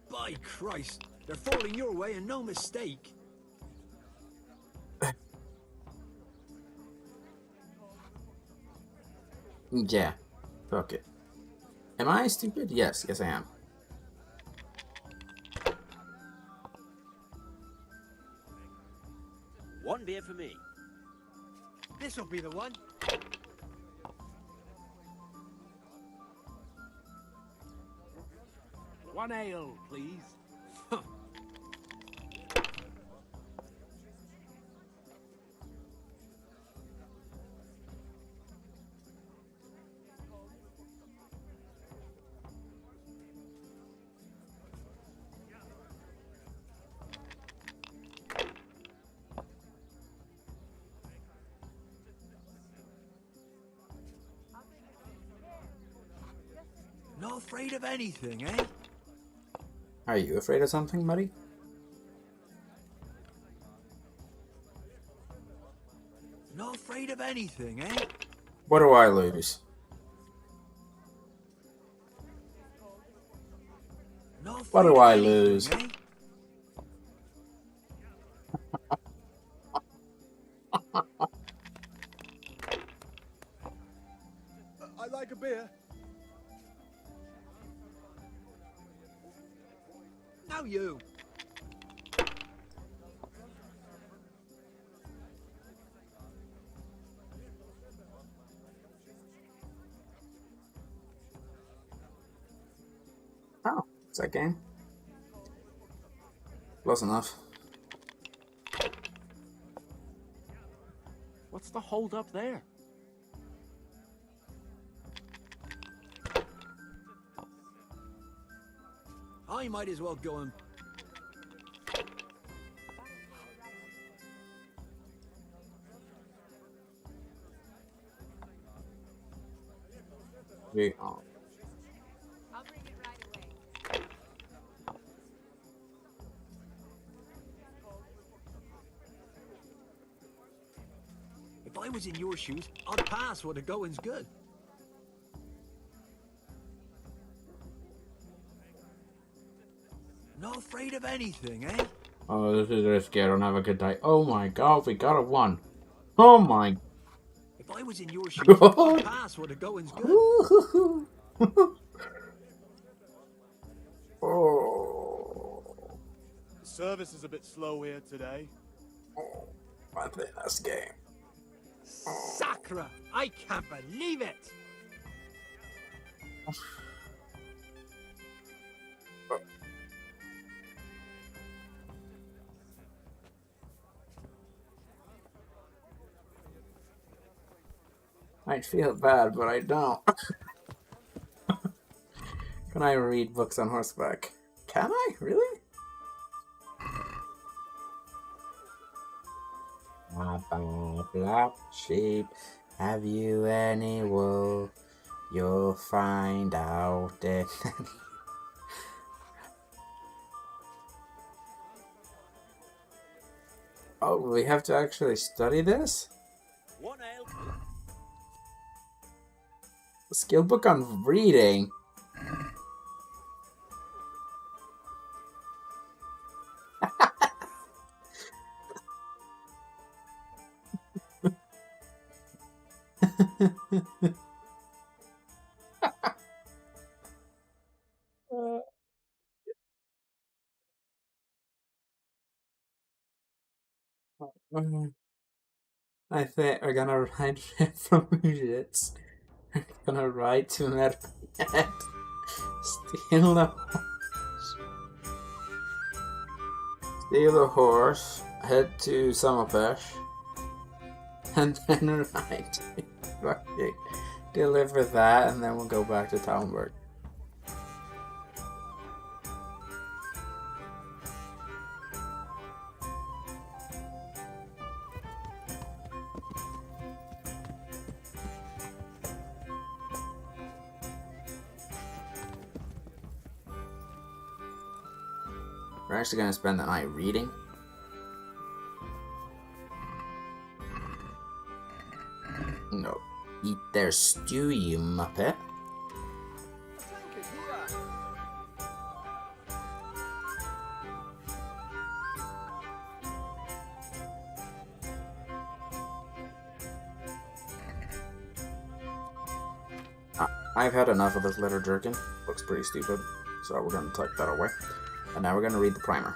By Christ, they're falling your way and no mistake.
Yeah. Fuck it. Am I stupid? Yes, I am.
One beer for me.
This'll be the one. One ale, please. Not afraid of anything, eh?
Are you afraid of something, buddy?
Not afraid of anything, eh?
What do I lose?
Not
What
afraid
do
of
I
anything,
lose?
eh?
I like a beer.
Now you.
Oh, is that game? Close enough.
What's the hold up there?
I might as well go and...
Oh.
I'll bring it right away.
If I was in your shoes, I'd pass where the going's good. Not afraid of anything, eh?
Oh, this is risky. I don't have a good day. Oh my god, we got a 1. Oh my.
If I was in your shoes, I'd pass where the going's good.
Oh.
The service is a bit slow here today.
Oh, I think that's game.
Sacre! I can't believe it!
I feel bad, but I don't. Can I read books on horseback? Can I? Really? Black sheep, have you any wool? You'll find out it. Oh, we have to actually study this?
One ale.
A skill book on reading? I think we're gonna ride from Mujits. We're gonna ride to Merpet. Steal the horse. Steal the horse. head to Summerbush, and then fucking deliver that, and then we'll go back to Talmberg. We're actually going to spend the night reading. No. Eat their stew, you muppet. I've had enough of this letter jerkin. Looks pretty stupid, so we're going to tuck that away. And now we're going to read the primer.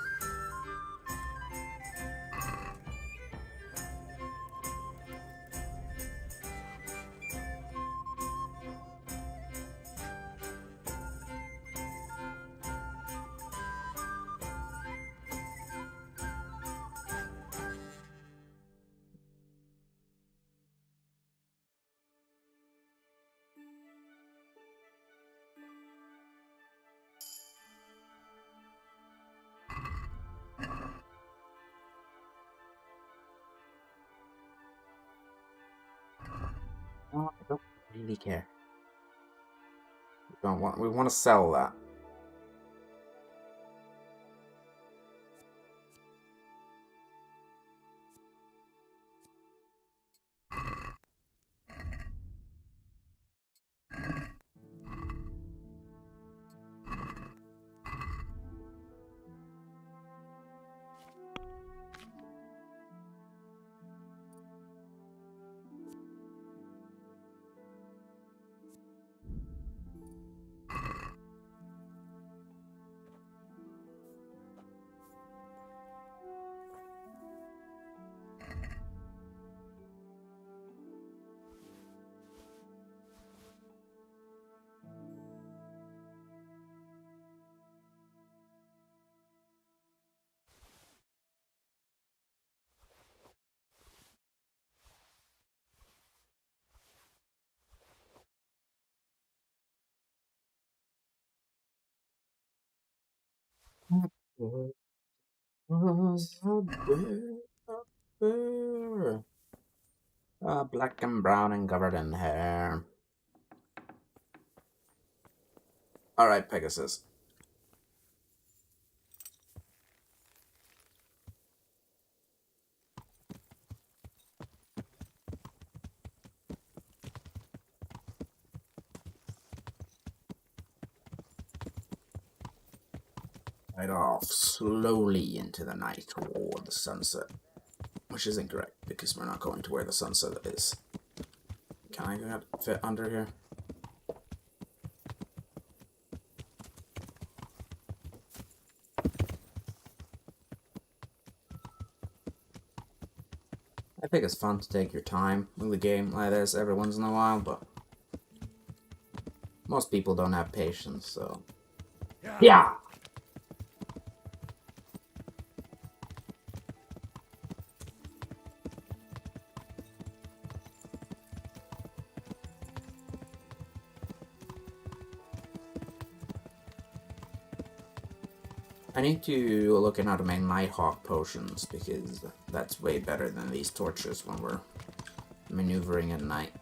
I don't really care. We want to sell that. Black and brown and covered in hair. Alright, Pegasus. Right off slowly into the night toward the sunset. Which is incorrect, because we're not going to where the sunset is. Can I fit under here? I think it's fun to take your time with a game like this every once in a while, but most people don't have patience, so... Yeah! I need to look into how to make Nighthawk potions, because that's way better than these torches when we're maneuvering at night.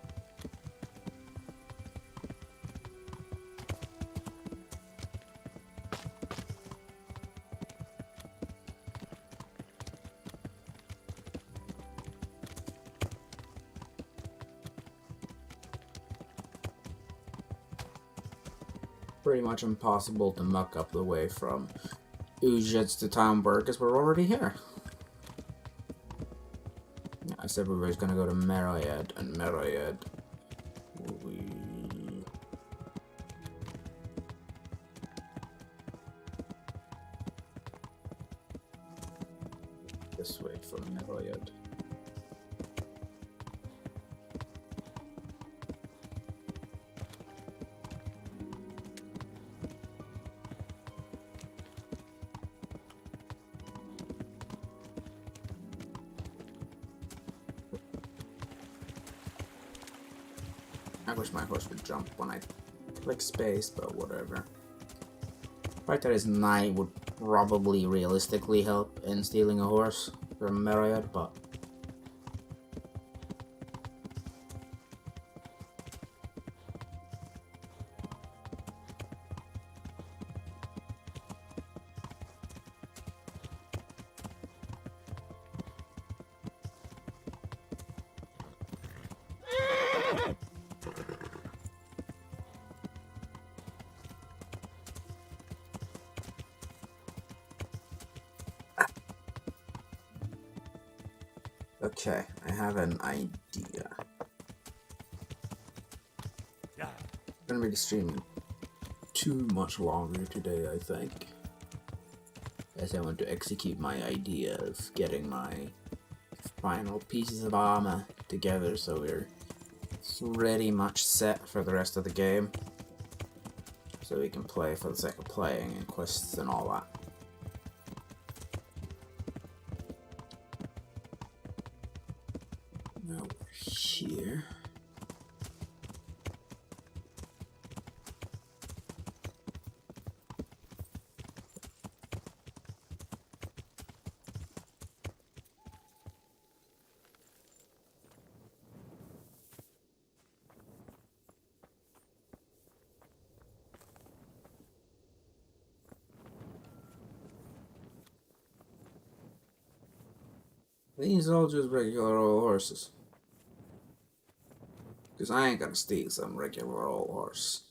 Pretty much impossible to muck up the way from Ujits to Talmberg, because we're already here. I said we were just gonna go to Meroyed, and Meroyed... This way from Meroyed. I wish my horse would jump when I click space, but whatever. The fact that his knight would probably realistically help in stealing a horse from Marriott, but okay, I have an idea. I'm gonna be streaming too much longer today, I think, as I want to execute my idea of getting my final pieces of armor together so we're pretty much set for the rest of the game, so we can play for the sake of playing and quests and all that. Now we're here. These all just regular old horses. Because I ain't gonna steal some regular old horse.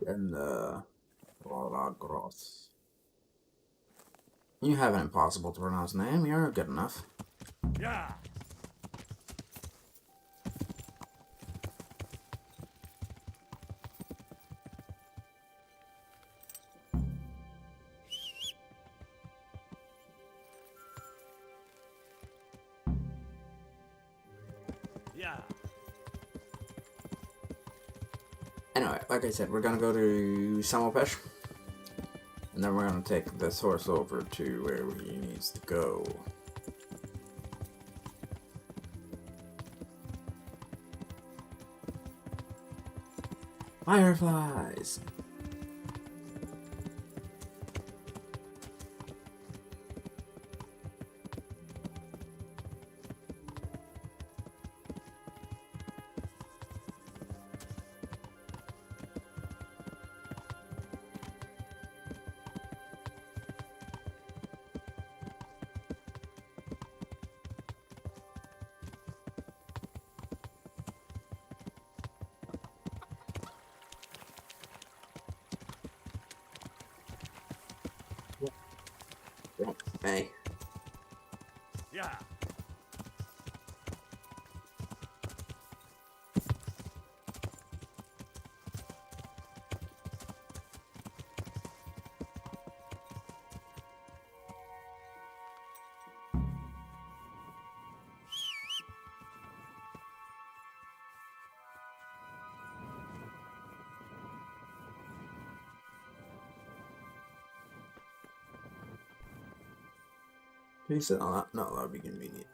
And Groth. You have an impossible to pronounce name, you're good enough.
Yeah.
Yeah.
Anyway, like I said, we're gonna go to Samopesh, and then we're gonna take this horse over to where he needs to go. Fireflies! Hey.
Yeah.
He said, oh, no, that would be convenient.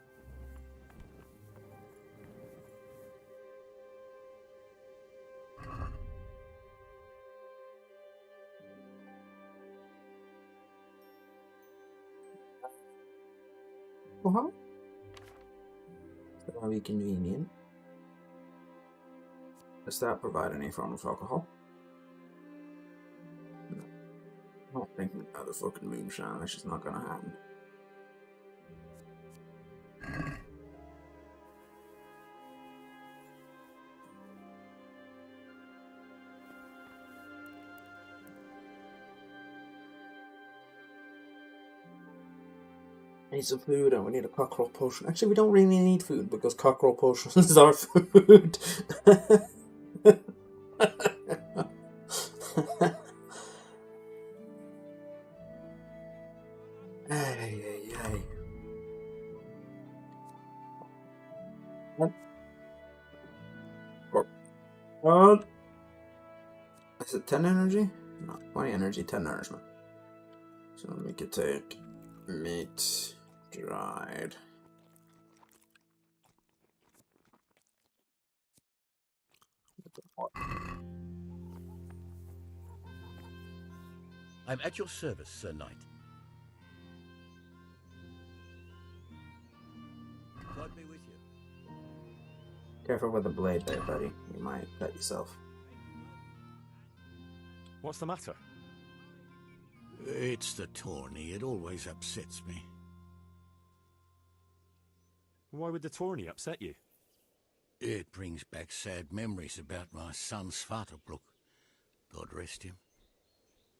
Uh-huh. That would be convenient. Does that provide any form of alcohol? No. I don't think another fucking moonshine, that's just not gonna happen. I need some food and we need a cockerel potion. Actually, we don't really need food because cockerel potions are food.
What?
Is it 10 energy? No, 20 energy, 10 nourishment. So we could take meat, dried.
I'm at your service, Sir Knight. God be with you.
Careful with the blade there, buddy. You might cut yourself.
What's the matter?
It's the tourney. It always upsets me.
Why would the tourney upset you?
It brings back sad memories about my son Svartalfluk. God rest him.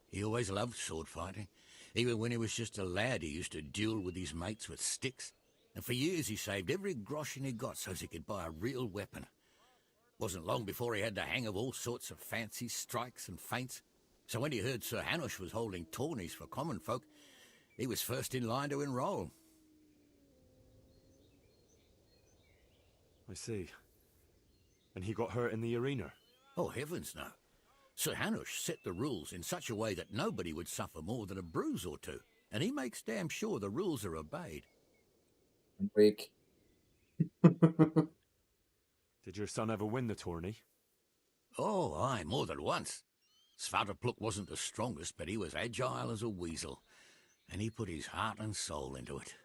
He always loved sword fighting. Even when he was just a lad, he used to duel with his mates with sticks. And for years he saved every groschen he got so as he could buy a real weapon. Wasn't long before he had the hang of all sorts of fancy strikes and feints. So when he heard Sir Hanush was holding tourneys for common folk, he was first in line to enroll.
I see. And he got hurt in the arena?
Oh, heavens no. Sir Hanush set the rules in such a way that nobody would suffer more than a bruise or two, and he makes damn sure the rules are obeyed.
Weak.
Did your son ever win the tourney?
Oh, aye, more than once. Svartalfluk wasn't the strongest, but he was agile as a weasel, and he put his heart and soul into it.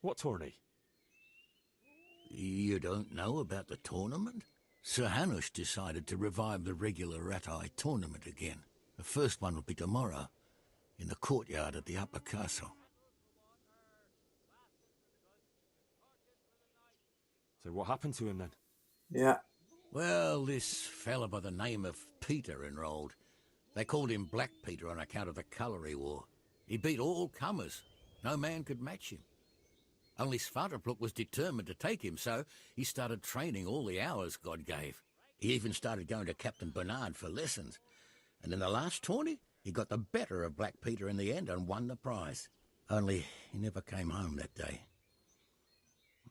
What tourney?
You don't know about the tournament? Sir Hanush decided to revive the regular Rat-Eye tournament again. The first one will be tomorrow, in the courtyard at the upper castle.
So what happened to him then?
Yeah.
Well, this fella by the name of Peter enrolled. They called him Black Peter on account of the colour he wore. He beat all comers. No man could match him. Only Svartalfluk was determined to take him, so he started training all the hours God gave. He even started going to Captain Bernard for lessons. And in the last tourney, he got the better of Black Peter in the end and won the prize. Only he never came home that day.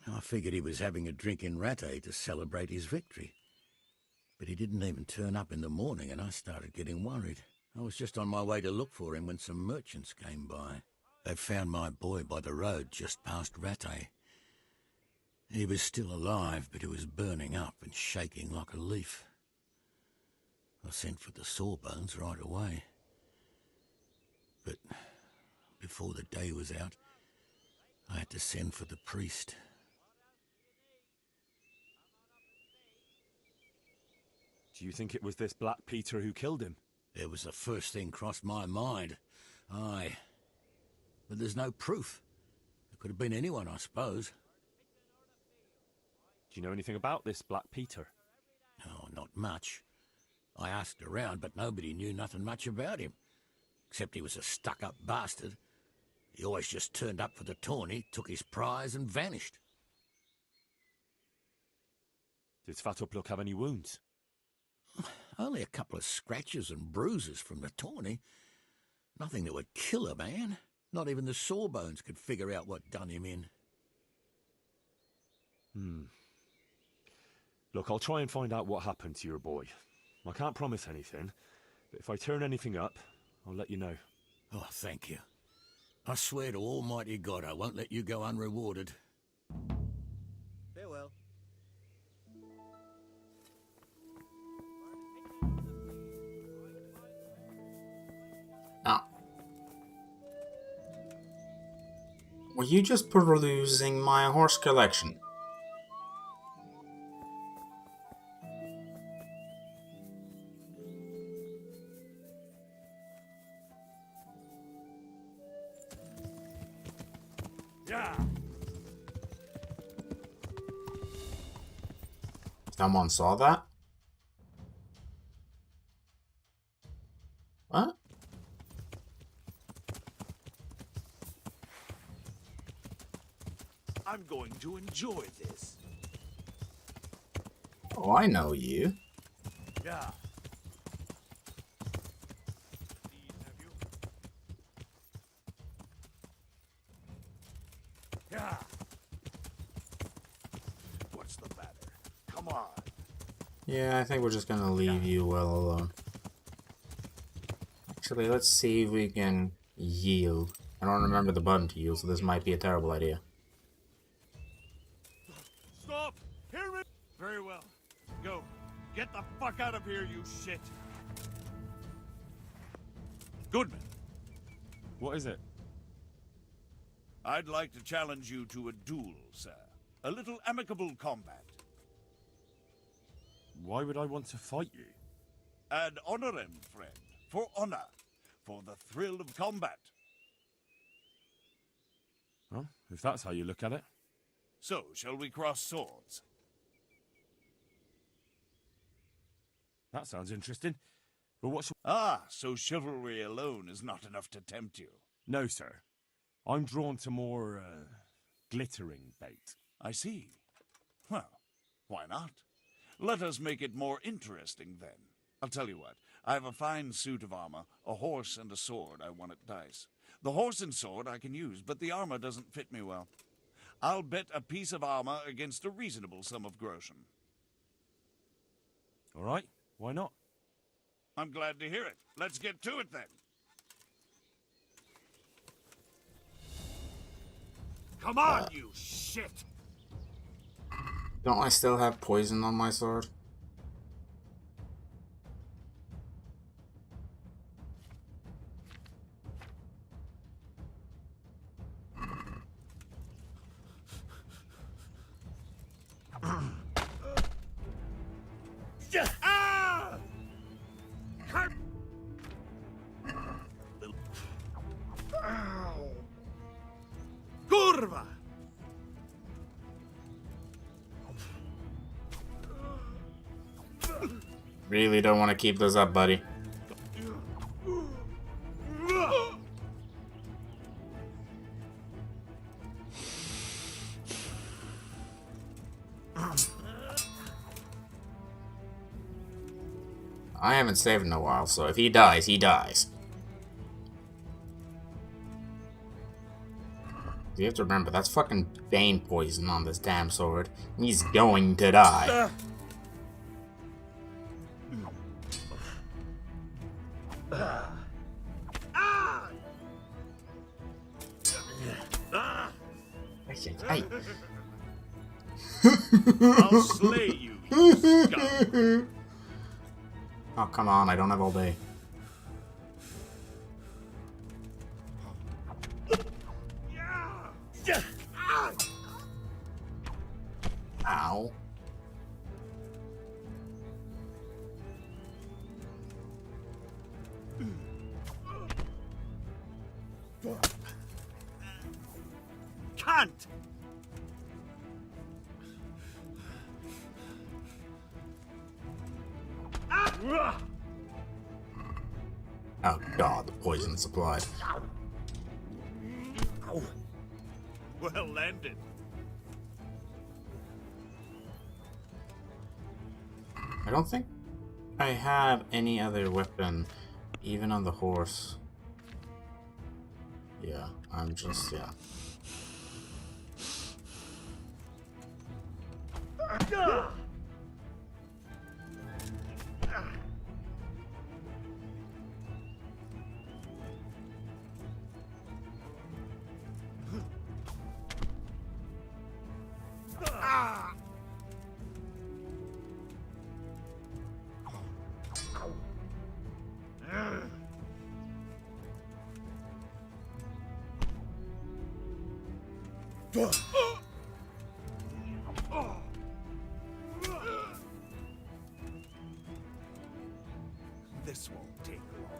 I figured he was having a drink in Rattay to celebrate his victory. But he didn't even turn up in the morning, and I started getting worried. I was just on my way to look for him when some merchants came by. They found my boy by the road just past Rattay. He was still alive, but he was burning up and shaking like a leaf. I sent for the sawbones right away. But before the day was out, I had to send for the priest.
Do you think it was this Black Peter who killed him?
It was the first thing crossed my mind. Aye. But there's no proof. It could have been anyone, I suppose.
Do you know anything about this Black Peter?
Oh, not much. I asked around, but nobody knew nothing much about him. Except he was a stuck-up bastard. He always just turned up for the tourney, took his prize and vanished.
Did Svartalfluk have any wounds?
Only a couple of scratches and bruises from the tourney. Nothing that would kill a man. Not even the sawbones could figure out what done him in.
Look, I'll try and find out what happened to your boy. I can't promise anything, but if I turn anything up, I'll let you know.
Oh, thank you. I swear to Almighty God I won't let you go unrewarded. Farewell.
Now, were you just perusing my horse collection?
Yeah.
Someone saw that? What?
I'm going to enjoy this.
Oh, I know you.
Yeah. Yeah. What's the matter?
Yeah, I think we're just gonna leave you well alone. Actually, let's see if we can yield. I don't remember the button to yield, so this might be a terrible idea.
Stop! Hear me! Very well. Go. Get the fuck out of here, you shit!
Goodman. What is it?
I'd like to challenge you to a duel, sir. A little amicable combat.
Why would I want to fight you?
Ad honorem, friend. For honor. For the thrill of combat.
Well, if that's how you look at it.
So, shall we cross swords?
That sounds interesting. But what's...
Ah, so chivalry alone is not enough to tempt you.
No, sir. I'm drawn to more, glittering bait.
I see. Well, why not? Let us make it more interesting, then. I'll tell you what. I have a fine suit of armor, a horse and a sword I won at dice. The horse and sword I can use, but the armor doesn't fit me well. I'll bet a piece of armor against a reasonable sum of groschen.
All right, why not?
I'm glad to hear it. Let's get to it, then. Come on, you shit!
Don't I still have poison on my sword?
Ah! Curva!
Really don't want to keep those up, buddy. I haven't saved in a while, so if he dies, he dies. You have to remember, that's fucking Bane poison on this damn sword. He's going to die. Hey.
I'll slay you, you scum.
Oh, come on, I don't have all day. Ow.
Can't!
Oh god, the poison supplied.
Well landed.
I don't think I have any other weapon, even on the horse. Yeah, I'm just, yeah.
This won't take long.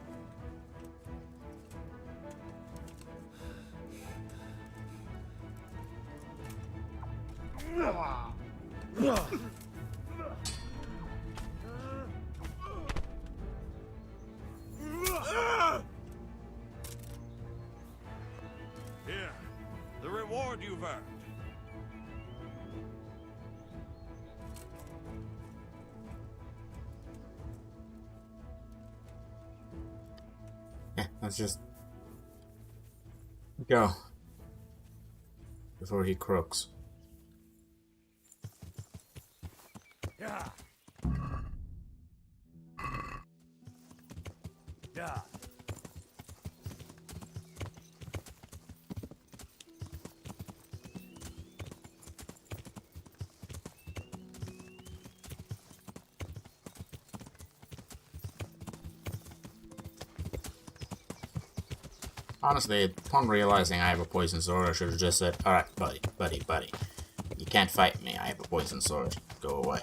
Here, the reward you've earned.
Yeah, let's just go before he crooks.
Yeah. Yeah.
Honestly, upon realizing I have a poison sword, I should have just said, alright, buddy. You can't fight me, I have a poison sword. Go away.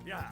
Yeah.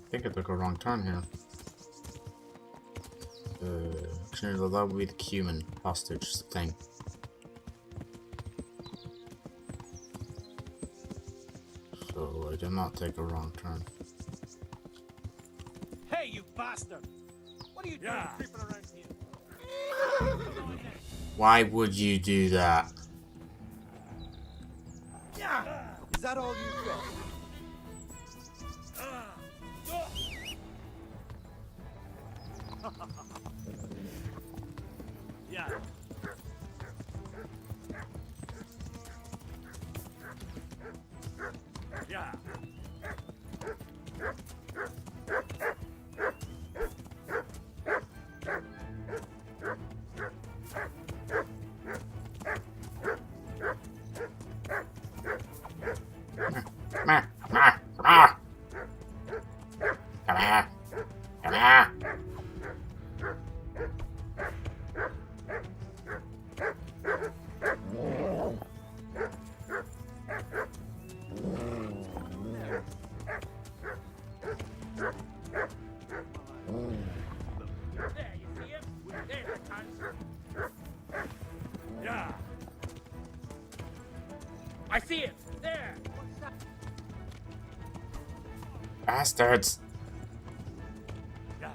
I think I took a wrong turn here. Actually, that would be the human hostage thing. So I did not take a wrong turn.
Hey, you bastard! What are you doing creeping around here?
Why would you do that?
Is that all you've got?
Yeah.
Yeah.
Come here.
There, you see him? There,
Yeah.
I see him. There.
Bastards.
Yeah.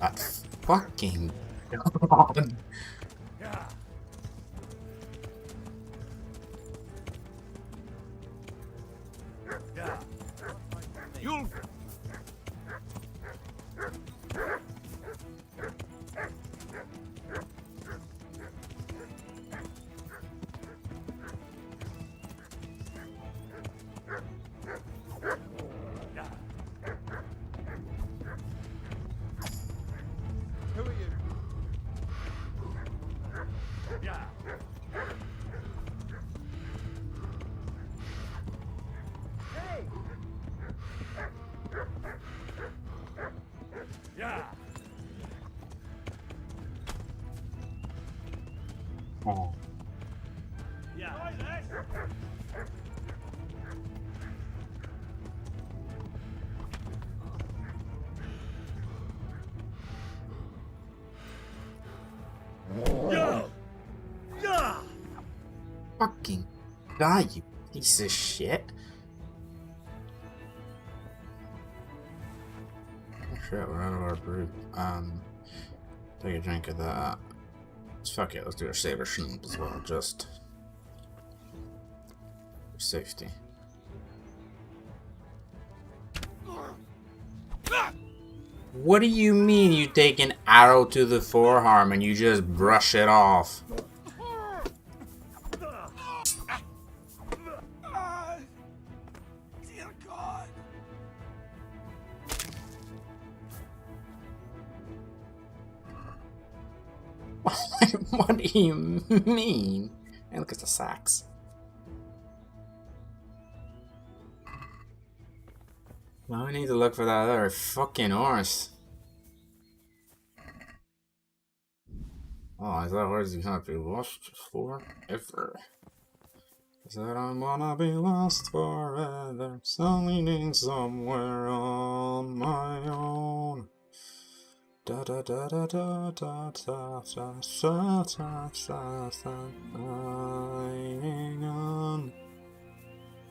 That fucking god.
Yeah. Yeah.
You'll.
Who are you?
Yeah. Yeah.
Oh.
Yeah. Yeah.
fucking die, you piece of shit. Oh shit, we're out of our brew. Take a drink of that. Fuck it, let's do our saber sheep as well, just for safety. What do you mean you take an arrow to the forearm and you just brush it off?
Dear God.
What do you mean? Hey, look at the sacks. Now we need to look for that other fucking horse. Oh, is that horse you can't be lost forever? Is that I wanna be lost forever, sailing somewhere on my own. Da da da da da da da da da da da on.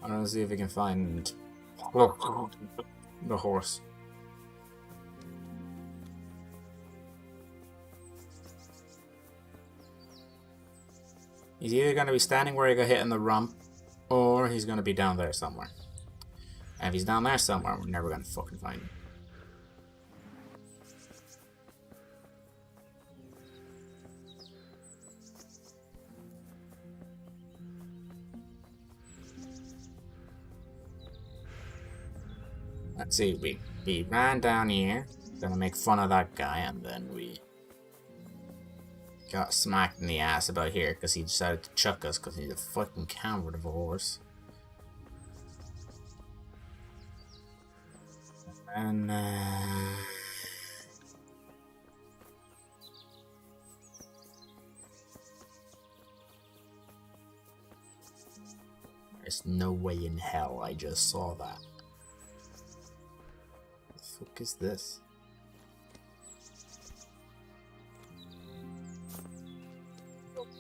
I'm gonna see if we can find the horse. He's either gonna be standing where he got hit in the rump, or he's gonna be down there somewhere. And if he's down there somewhere, we're never gonna fucking find him. Let's see, we ran down here, gonna make fun of that guy, and then we got smacked in the ass about here because he decided to chuck us because he's a fucking coward of a horse. And there's no way in hell I just saw that. What the fuck is this?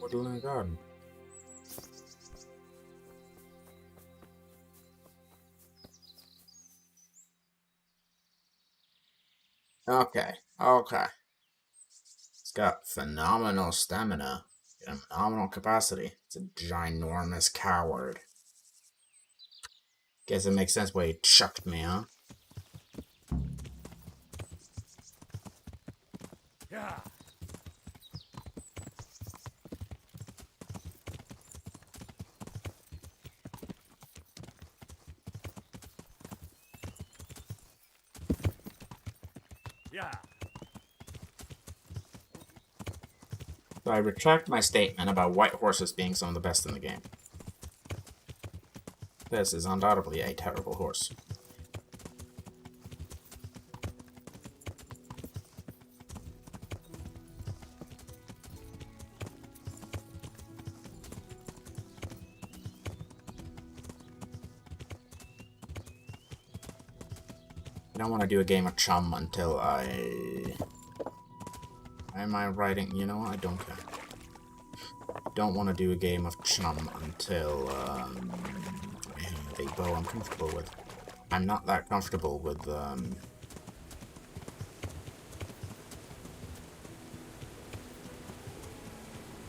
Woodland garden. Okay. It's got phenomenal stamina and phenomenal capacity. It's a ginormous coward. Guess it makes sense why he chucked me, huh?
Yeah. Yeah.
So I retract my statement about white horses being some of the best in the game. This is undoubtedly a terrible horse. I don't want to do a game of Chum until I... Am I writing? You know what? I don't care. Don't want to do a game of Chum until a bow I'm comfortable with. I'm not that comfortable with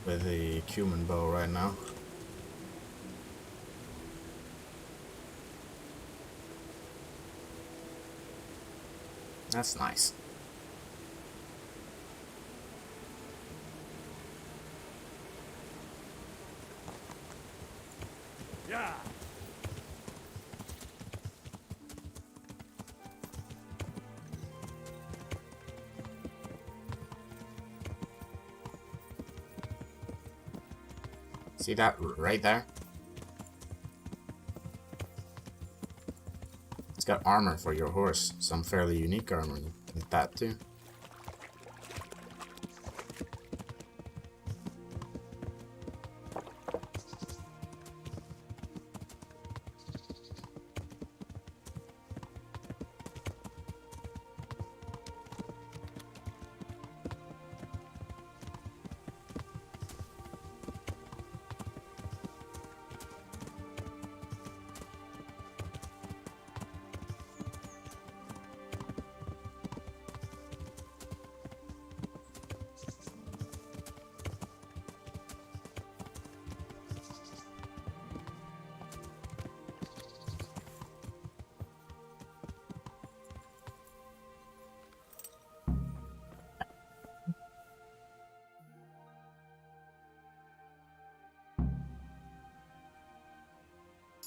the cumin bow right now. That's nice.
Yeah.
See that right there? It's got armor for your horse. Some fairly unique armor with that too.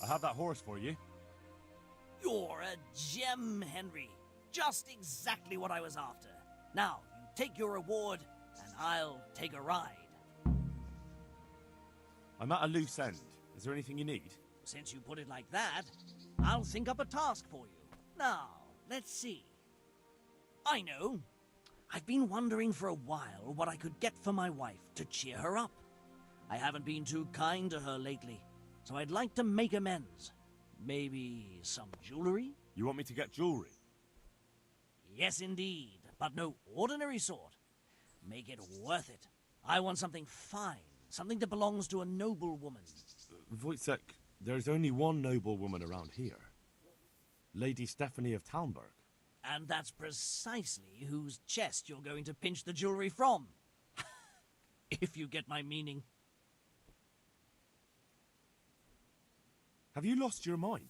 I have that horse for you.
You're a gem, Henry. Just exactly what I was after. Now, you take your reward, and I'll take a ride.
I'm at a loose end. Is there anything you need?
Since you put it like that, I'll think up a task for you. Now, let's see. I know. I've been wondering for a while what I could get for my wife to cheer her up. I haven't been too kind to her lately, so I'd like to make amends. Maybe some jewelry?
You want me to get jewelry?
Yes, indeed, but no ordinary sort. Make it worth it. I want something fine, something that belongs to a noble woman.
Wojciech, there's only one noble woman around here. Lady Stephanie of Talmberg.
And that's precisely whose chest you're going to pinch the jewelry from. If you get my meaning.
Have you lost your mind?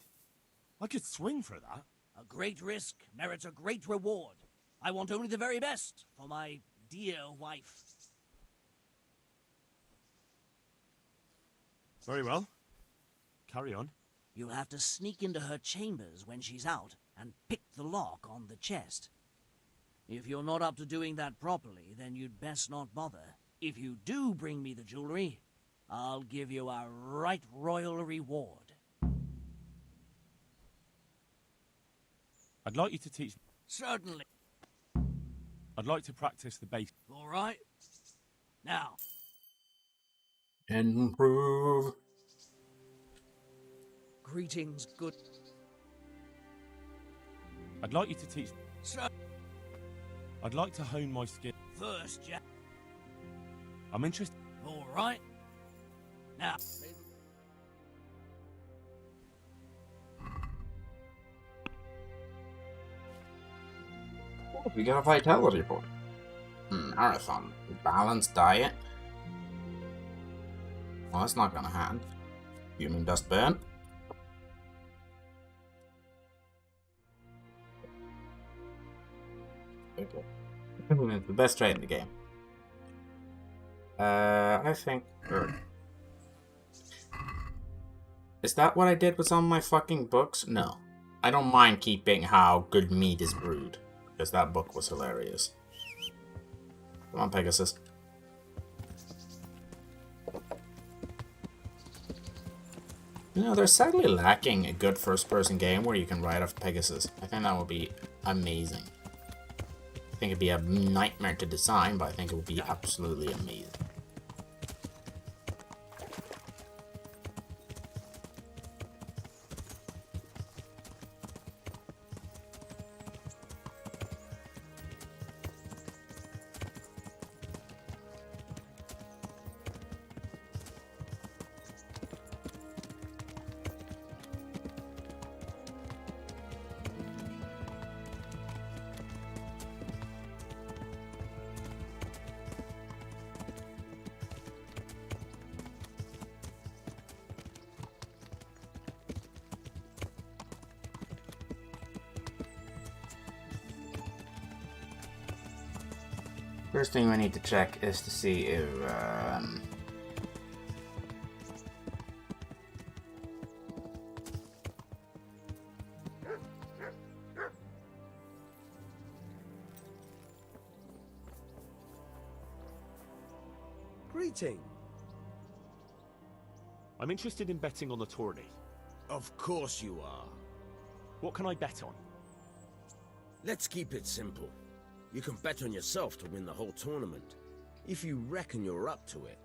I could swing for that.
A great risk merits a great reward. I want only the very best for my dear wife.
Very well. Carry on.
You'll have to sneak into her chambers when she's out and pick the lock on the chest. If you're not up to doing that properly, then you'd best not bother. If you do bring me the jewelry, I'll give you a right royal reward.
I'd like you to teach...
Certainly.
I'd like to practice the base...
All right. Now.
Improve.
Greetings, good...
I'd like you to teach...
Sir.
I'd like to hone my skill...
First, Jack.
I'm interested...
All right. Now.
Oh, we got a vitality point. Marathon. Balanced diet. Well, that's not gonna happen. Human dust burn. Okay. The best trait in the game. I think... Is that what I did with some of my fucking books? No. I don't mind keeping how good meat is brewed, because that book was hilarious. Come on, Pegasus. You know, they're sadly lacking a good first-person game where you can ride off Pegasus. I think that would be amazing. I think it'd be a nightmare to design, but I think it would be absolutely amazing. First thing we need to check is to see if
Greeting.
I'm interested in betting on the tourney.
Of course you are.
What can I bet on?
Let's keep it simple. You can bet on yourself to win the whole tournament. If you reckon you're up to it.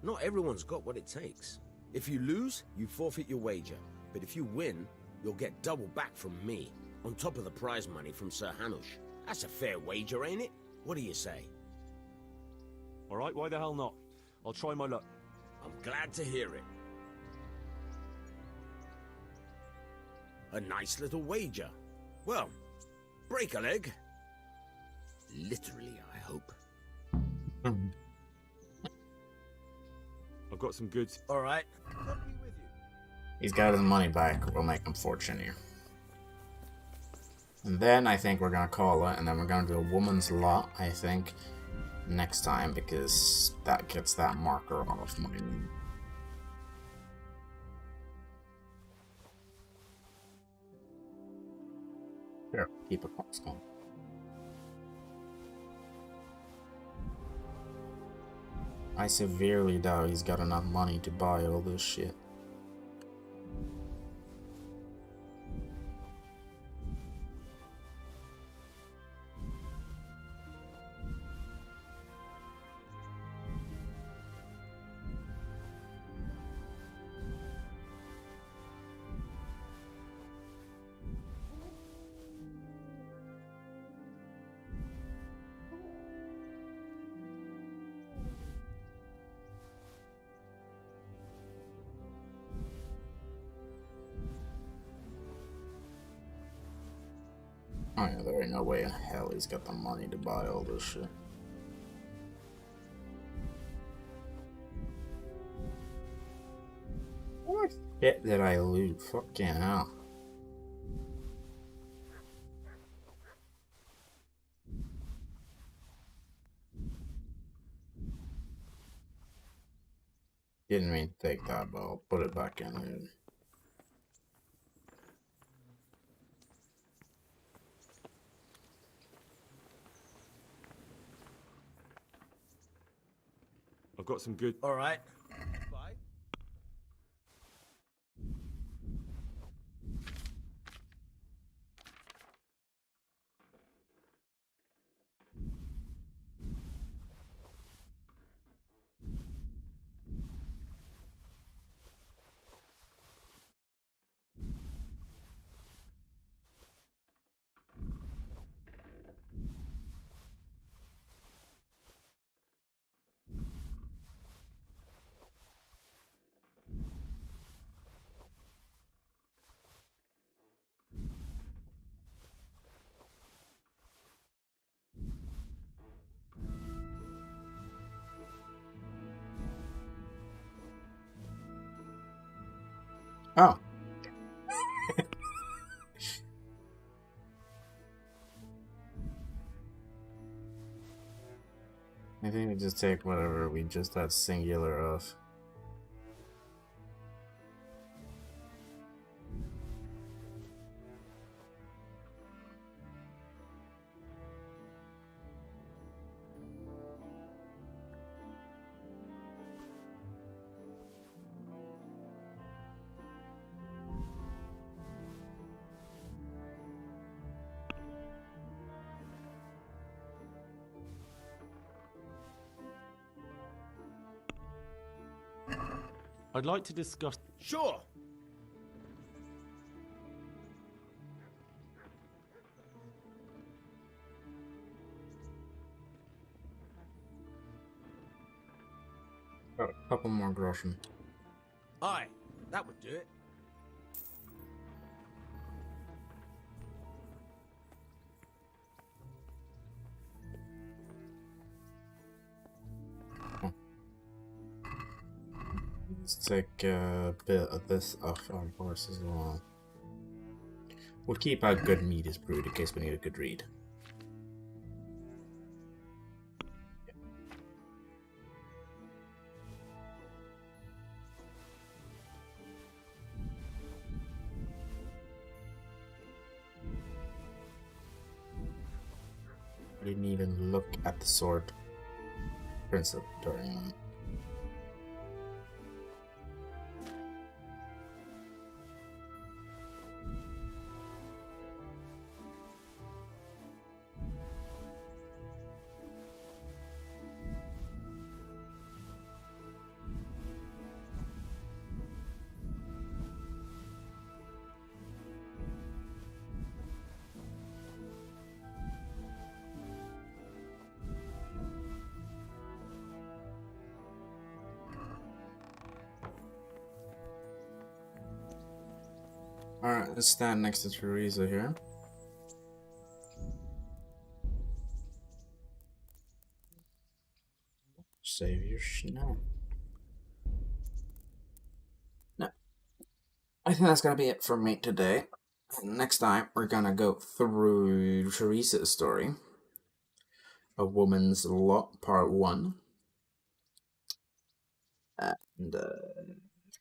Not everyone's got what it takes. If you lose, you forfeit your wager. But if you win, you'll get double back from me, on top of the prize money from Sir Hanush. That's a fair wager, ain't it? What do you say?
Alright, why the hell not? I'll try my luck.
I'm glad to hear it. A nice little wager. Well, break a leg. Literally, I hope.
I've got some goods.
All right.
he's got his money back, we'll make him fortune here. And then I think we're gonna call it, and then we're gonna do a woman's lot, I think, next time, because that gets that marker off my... Keep it constant. I severely doubt he's got enough money to buy all this shit. Oh yeah, there ain't no way in hell he's got the money to buy all this shit. What shit did I loot? Fucking hell. Didn't mean to take that, but I'll put it back in there.
I've got some good...
All right.
Oh. I think we just take whatever we just had singular of.
I'd like to discuss...
Sure.
Got a couple more groschen.
Aye, that would do it.
Let's take a bit of this off our horse as well. We'll keep our good meat as brewed in case we need a good read. I didn't even look at the sword principle during that. Alright, let's stand next to Teresa here. Save your no. No. I think that's gonna be it for me today. Next time, we're gonna go through Teresa's story. A Woman's Lot, Part 1. And,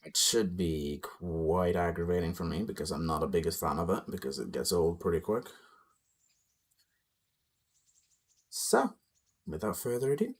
it should be quite aggravating for me because I'm not the biggest fan of it because it gets old pretty quick. So, without further ado,